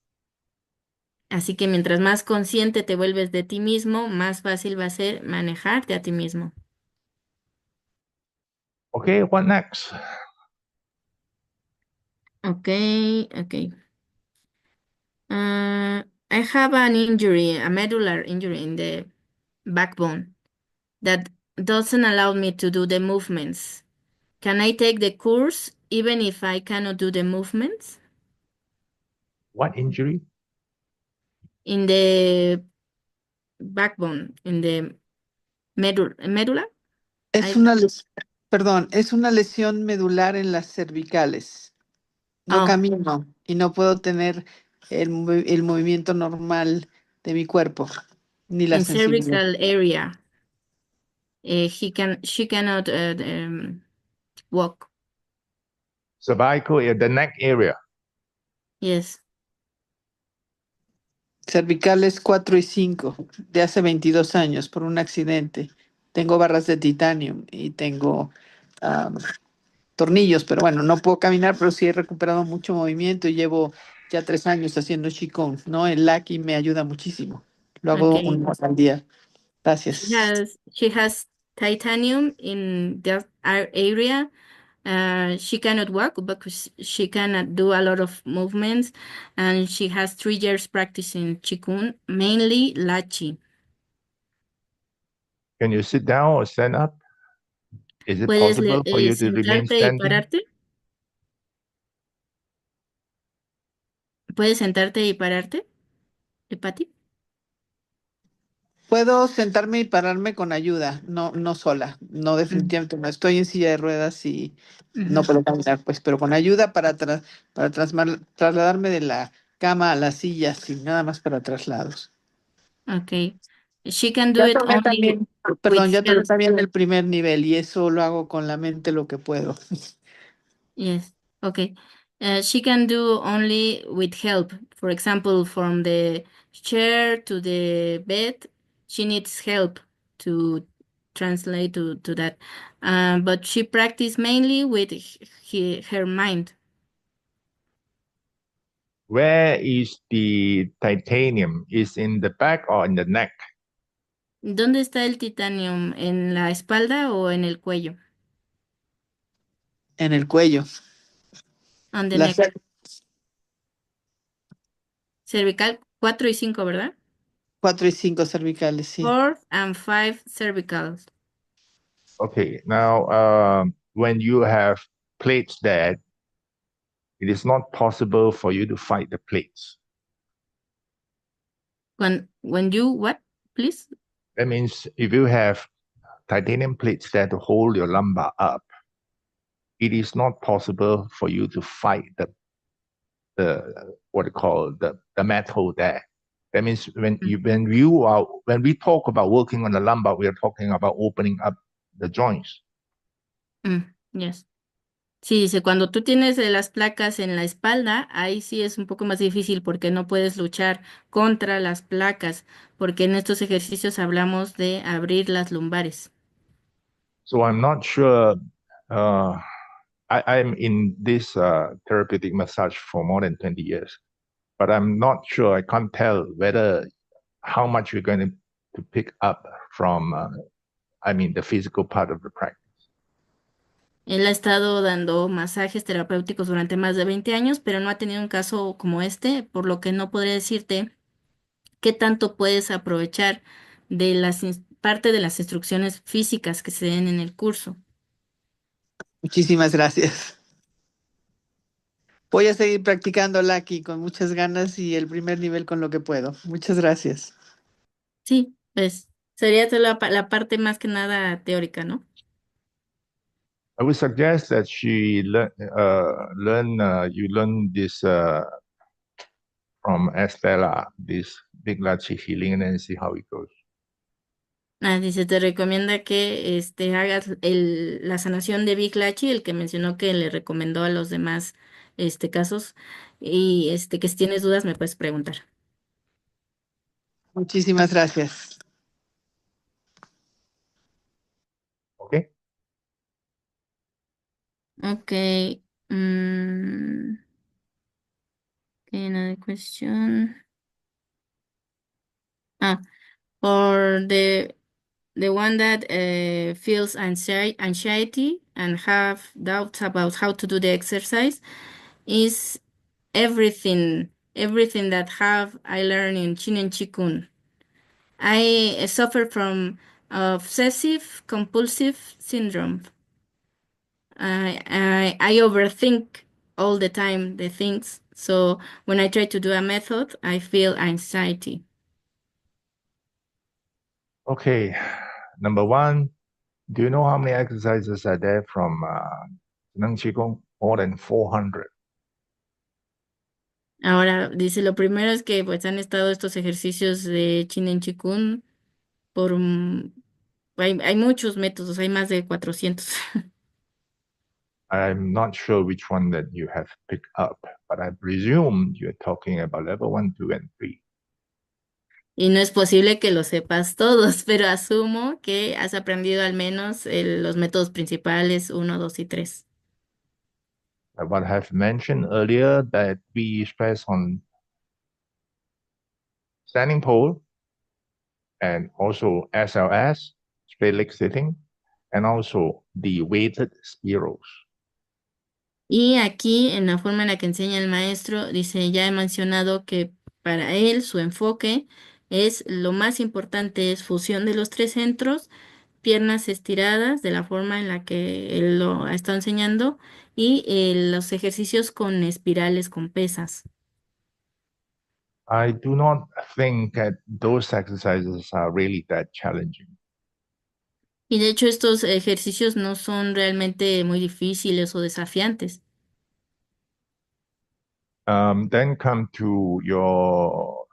Así que mientras más consciente te vuelves de ti mismo, más fácil va a ser manejarte a ti mismo. Okay, what next? Ok, ok. I have an injury, a medullary injury in the backbone that doesn't allow me to do the movements. Can I take the course even if I cannot do the movements? What injury? In the backbone, in the medulla? Es I, una perdón, es una lesión medular en las cervicales. No oh, camino y no puedo tener el movimiento normal de mi cuerpo, ni la in sensibilidad. cervical area. She cannot walk. Cervical, the neck area. Yes. Cervicales 4 y 5 de hace 22 años por un accidente. Tengo barras de titanio y tengo tornillos, pero bueno, no puedo caminar, pero sí he recuperado mucho movimiento y llevo ya 3 años haciendo Qigong, ¿no? El Laki me ayuda muchísimo. Lo hago Okay. una vez al día. Gracias. She has titanium in that area. She cannot walk because she cannot do a lot of movements, and she has 3 years practicing Qigong, mainly Lachi. Can you sit down or stand up? Is it ¿Puedes possible for you to remain sentarte y standing? pararte? ¿Puedes sentarte y pararte, Pati? Puedo sentarme y pararme con ayuda, no sola, no Mm, definitivamente no. Estoy en silla de ruedas y no ujú. puedo caminar, pues, pero con ayuda para trasladarme de la cama a la silla, sin nada más para traslados. Okay. She can do Ya it tomé only también, with perdón, ya tomé help. también el primer nivel y eso lo hago con la mente lo que puedo. Yes. Okay. She can do only with help. For example, from the chair to the bed, she needs help to translate to that. But she practice mainly with her mind. Where is the titanium? Is in the back or in the neck? ¿Dónde está el titanium? ¿En la espalda o en el cuello? En el cuello. On the Las neck. Cervical 4 y 5, ¿verdad? 4 y 5 cervicales, sí. 4 and 5 cervicals. Okay, now when you have plates there, it is not possible for you to fight the plates. When you what, please? That means if you have titanium plates there to hold your lumbar up, it is not possible for you to fight the what you call the metal there. That means when we talk about working on the lumbar, we are talking about opening up the joints. Yes. Sí, dice, cuando tú tienes las placas en la espalda, ahí sí es un poco más difícil porque no puedes luchar contra las placas, porque en estos ejercicios hablamos de abrir las lumbares. So I'm not sure. Uh, I'm in this therapeutic massage for more than 20 years, but I'm not sure. I can't tell whether how much you're going to pick up from, I mean, the physical part of the practice. Él ha estado dando masajes terapéuticos durante más de 20 años, pero no ha tenido un caso como este, por lo que no podría decirte qué tanto puedes aprovechar de parte de las instrucciones físicas que se den en el curso. Muchísimas gracias. Voy a seguir practicando Laki con muchas ganas y el primer nivel con lo que puedo. Muchas gracias. Sí, pues sería toda la parte más que nada teórica, ¿no? I would suggest that you learn this from Estela, this big lachi healing, and then see how it goes. Ah, dice, te recomienda que hagas la sanación de Big Lachi, el que mencionó que le recomendó a los demás casos, y que si tienes dudas me puedes preguntar. Muchísimas gracias. Okay. Ok. mm, okay, another question. Ah, for the one that feels anxiety and have doubts about how to do the exercise is everything that have I learned in Chin and Chikun. I suffer from obsessive compulsive syndrome. I overthink all the time the things. So when I try to do a method, I feel anxiety. Okay. Number one, do you know how many exercises are there from Nang Qigong? More than 400. Ahora, dice, lo primero es que pues han estado estos ejercicios de Chin en Chikun por hay muchos métodos, hay más de 400. I'm not sure which one that you have picked up, but I presume you're talking about level one, two, and three. Y no es posible que lo sepas todos, pero asumo que has aprendido al menos los métodos principales uno, 2 y 3. What I have mentioned earlier that we stress on standing pole and also SLS, straight leg sitting, and also the weighted spirals. Y aquí, en la forma en la que enseña el maestro, dice, ya he mencionado que para él su enfoque es lo más importante es fusión de los tres centros, piernas estiradas de la forma en la que él lo ha estado enseñando y los ejercicios con espirales con pesas. I do not think that those exercises are really that challenging. Y de hecho estos ejercicios no son realmente muy difíciles o desafiantes. Then come to your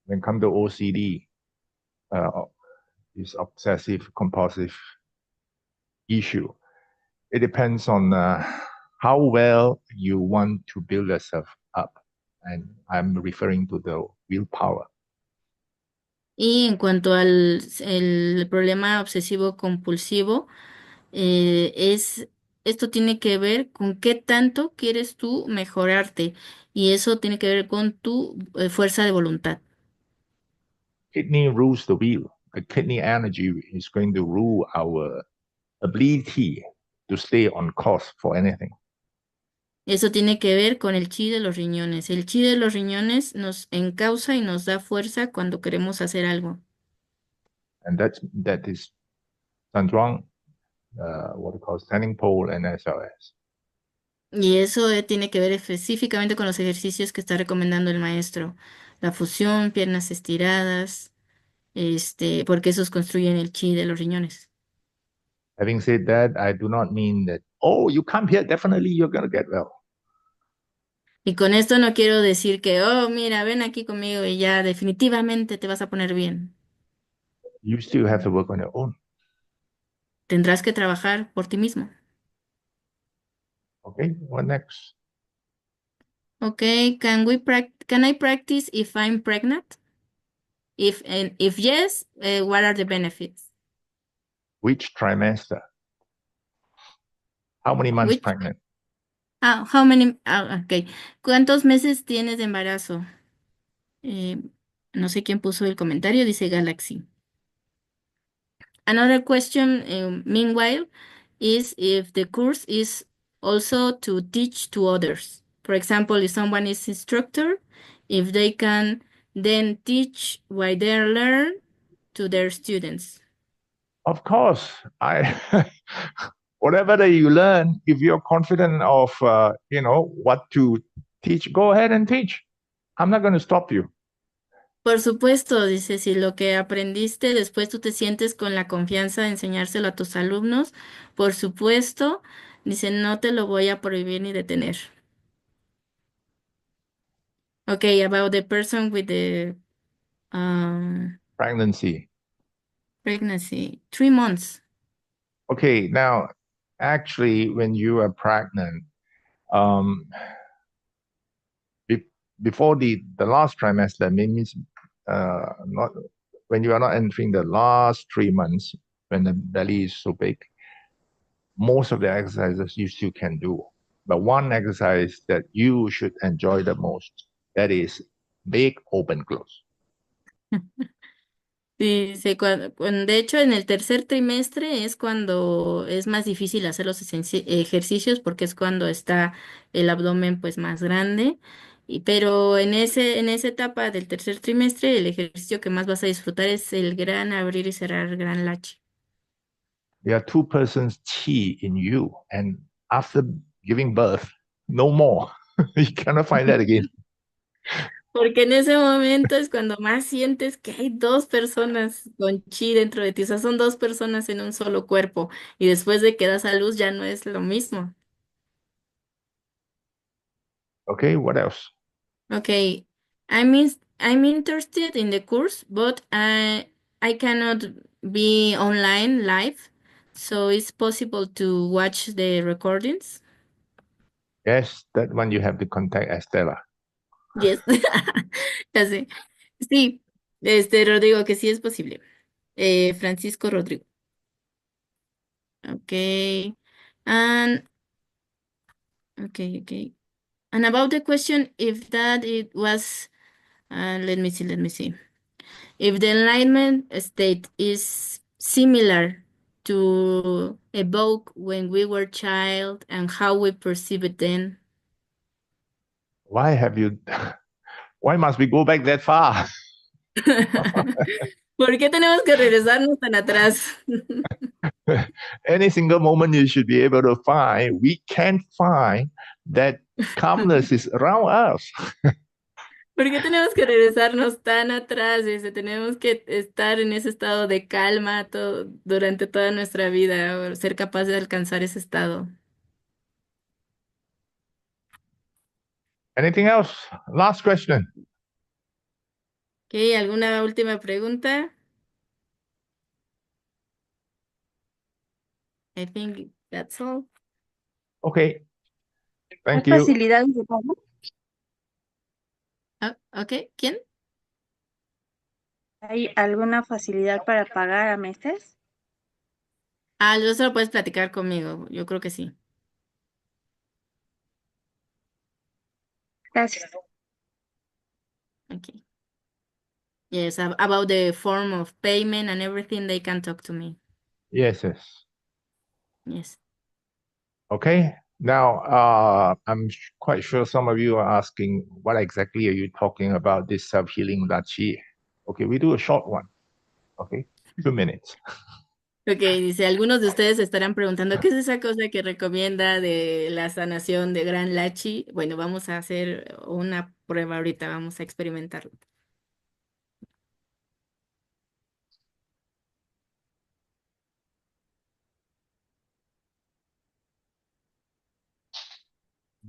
then come to OCD, uh, this obsessive compulsive issue. It depends on how well you want to build yourself up, and I'm referring to the willpower. Y en cuanto al el problema obsesivo compulsivo, esto tiene que ver con qué tanto quieres tú mejorarte y eso tiene que ver con tu fuerza de voluntad. Kidney rules the wheel. The kidney energy is going to rule our ability to stay on course for anything. Eso tiene que ver con el chi de los riñones. El chi de los riñones nos encausa y nos da fuerza cuando queremos hacer algo. And that is Sandrong, what we call standing pole and SLS. Y eso tiene que ver específicamente con los ejercicios que está recomendando el maestro. La fusión, piernas estiradas, porque esos construyen el chi de los riñones. Having said that, I do not mean that, oh, you come here, definitely you're going to get well. Y con esto no quiero decir que, oh, mira, ven aquí conmigo y ya definitivamente te vas a poner bien. You still have to work on your own. Tendrás que trabajar por ti mismo. Okay, what next? Okay, can I practice if I'm pregnant? If yes, what are the benefits? Which trimester? How many months Which, pregnant? how many, okay. ¿Cuántos meses tienes de embarazo? Eh, no sé quién puso el comentario, dice Galaxy. Another question, meanwhile, is if the course is also to teach to others. For example, if someone is instructor, if they can then teach what they learn to their students. Of course, whatever that you learn, if you're confident of, what to teach, go ahead and teach. I'm not going to stop you. Por supuesto, dice, si lo que aprendiste después tú te sientes con la confianza de enseñárselo a tus alumnos, por supuesto, dice, no te lo voy a prohibir ni detener. Okay, about the person with the Pregnancy. pregnancy, 3 months. Okay, now, actually, when you are pregnant, um, before the last trimester, means not when you are not entering the last 3 months, when the belly is so big, most of the exercises you still can do. But one exercise that you should enjoy the most, that is big open close. Dice, de hecho, en el tercer trimestre es cuando es más difícil hacer los ejercicios porque es cuando está el abdomen pues más grande. Pero en esa etapa del tercer trimestre, el ejercicio que más vas a disfrutar es el gran abrir y cerrar gran lache. There are two persons chi in you, and after giving birth, no more. You cannot find that again. Porque en ese momento es cuando más sientes que hay dos personas con chi dentro de ti, o sea, son dos personas en un solo cuerpo y después de que das a luz ya no es lo mismo. Okay, what else? Okay, I'm interested in the course, but I cannot be online live, so it's possible to watch the recordings. Yes, that one you have to contact Estela. Yes, ya sé. Sí, Rodrigo, que sí es posible. Francisco Rodrigo. Okay. And okay. And about the question, if that it was, let me see. If the enlightenment state is similar to evoke when we were child and how we perceive it then. Why must we go back that far? ¿Por qué tenemos que regresarnos tan atrás? Any single moment you should be able to find, we can find that calmness is around us. ¿Por qué tenemos que regresarnos tan atrás? Tenemos que estar en ese estado de calma durante toda nuestra vida, o ser capaz de alcanzar ese estado. Anything else? Last question. Okay, ¿alguna última pregunta? I think that's all. Okay. Thank ¿Hay you. facilidades de pago? Okay, ¿quién? ¿Hay alguna facilidad para pagar a meses? Eso lo puedes platicar conmigo, yo creo que sí. Gracias. Okay. Yes, about the form of payment and everything, they can talk to me. Yes. Yes. Okay. Now, I'm quite sure some of you are asking, what exactly are you talking about, this self-healing Dachi? Okay, we do a short one. Okay, 2 minutes. Okay, dice, algunos de ustedes estarán preguntando, ¿qué es esa cosa que recomienda de la sanación de Gran Lachi? Bueno, vamos a hacer una prueba ahorita, vamos a experimentarlo.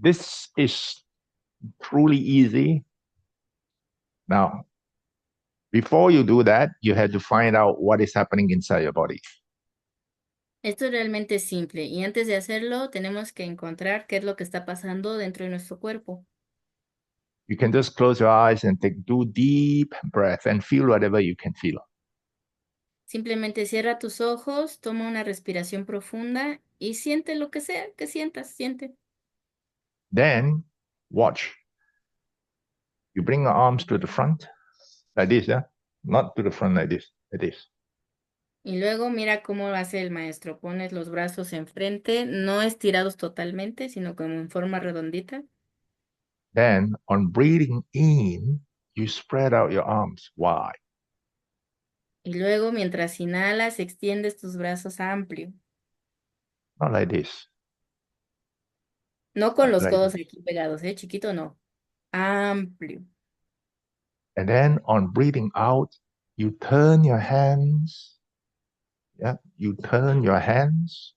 This is truly easy. Now, before you do that, you have to find out what is happening inside your body. Esto es realmente simple y antes de hacerlo tenemos que encontrar qué es lo que está pasando dentro de nuestro cuerpo. You can just close your eyes and take 2 deep breaths and feel whatever you can feel. Simplemente cierra tus ojos, toma una respiración profunda y siente lo que sea que sientas, siente. Then watch. You bring your arms to the front, like this, yeah? Not to the front like this, like this. Y luego mira cómo hace el maestro. Pones los brazos enfrente, no estirados totalmente, sino como en forma redondita. Then on breathing in, you spread out your arms wide. Y luego mientras inhalas, extiendes tus brazos amplio. Not like this. No con los Like codos this. aquí pegados, ¿eh? Chiquito no. Amplio. And then on breathing out, you turn your hands. Yeah, you turn your hands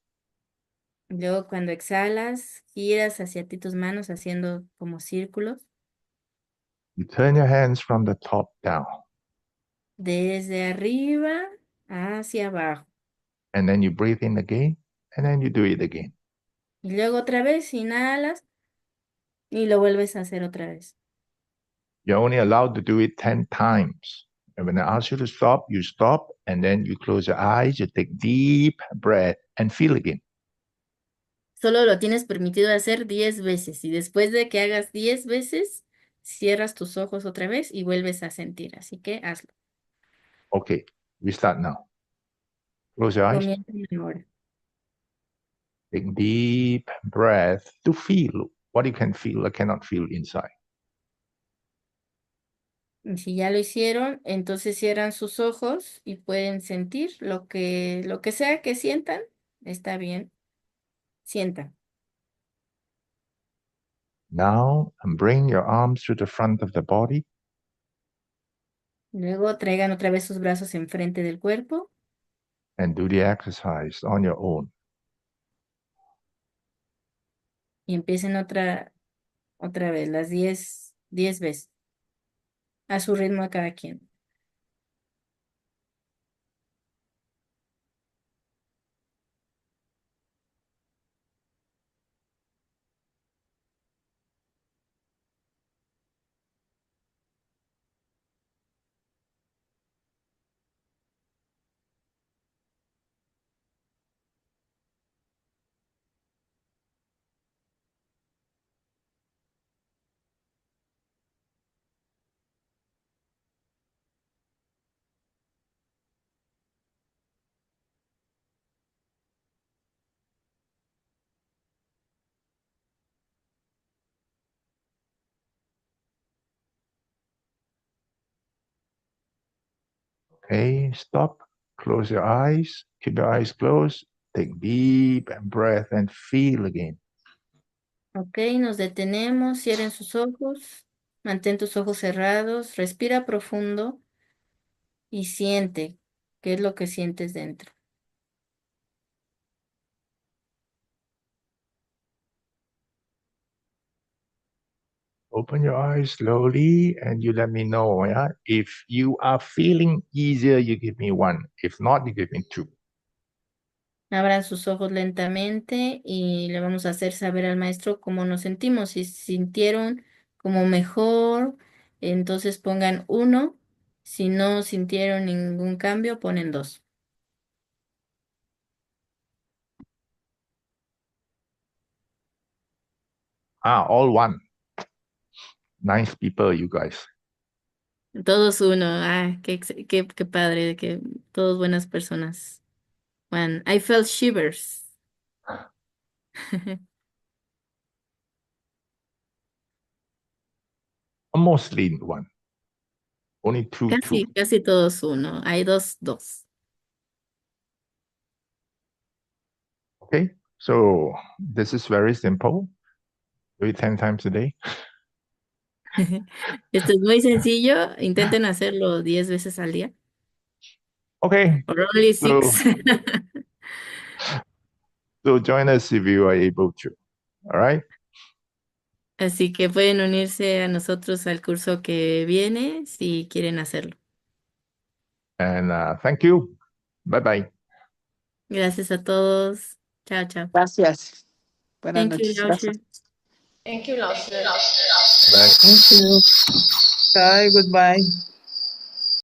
Luego cuando exhalas, giras hacia ti tus manos haciendo como círculos. You turn your hands from the top down, Desde arriba hacia abajo. and then you breathe in again, and then you do it again. Y luego otra vez inhalas y lo vuelves a hacer otra vez. You're only allowed to do it 10 times. And when I ask you stop, and then you close your eyes, you take deep breath and feel again. Solo lo tienes permitido hacer 10 veces y después de que hagas 10 veces, cierras tus ojos otra vez y vuelves a sentir. Así que hazlo. Okay, we start now. Close your eyes, Comienza ahora. take deep breath to feel what you can feel or cannot feel inside. Y si ya lo hicieron, entonces cierran sus ojos y pueden sentir lo que sea que sientan. Está bien. Sientan. Now, and bring your arms to the front of the body Luego traigan otra vez sus brazos enfrente del cuerpo and do the exercise on your own. y empiecen otra vez, las 10 veces, a su ritmo de cada quien. Okay, stop, close your eyes, keep your eyes closed, take deep breath and feel again. Ok, nos detenemos, cierren sus ojos, mantén tus ojos cerrados, respira profundo y siente qué es lo que sientes dentro. Open your eyes slowly and you let me know. Yeah? If you are feeling easier, you give me 1. If not, you give me 2. Abran sus ojos lentamente y le vamos a hacer saber al maestro cómo nos sentimos. Si sintieron como mejor, entonces pongan 1. Si no sintieron ningún cambio, ponen 2. All 1. Nice people, you guys. Todos 1. Qué padre, que todos buenas personas. One, I felt shivers. Mostly 1. Only 2, 2. Casi todos 1. Hay 2, 2. Okay, so this is very simple. Do it 10 times a day. Esto es muy sencillo. Intenten hacerlo 10 veces al día. Okay, Or only so, 6. so join us if you are able to. All right. Así que pueden unirse a nosotros al curso que viene si quieren hacerlo. And thank you. Bye bye. Gracias a todos. Chao, chao. Gracias. Buenas Thank you, noches. Lauscher. Gracias. Thank you, Lauscher. Bye. Thank you. Bye. Goodbye.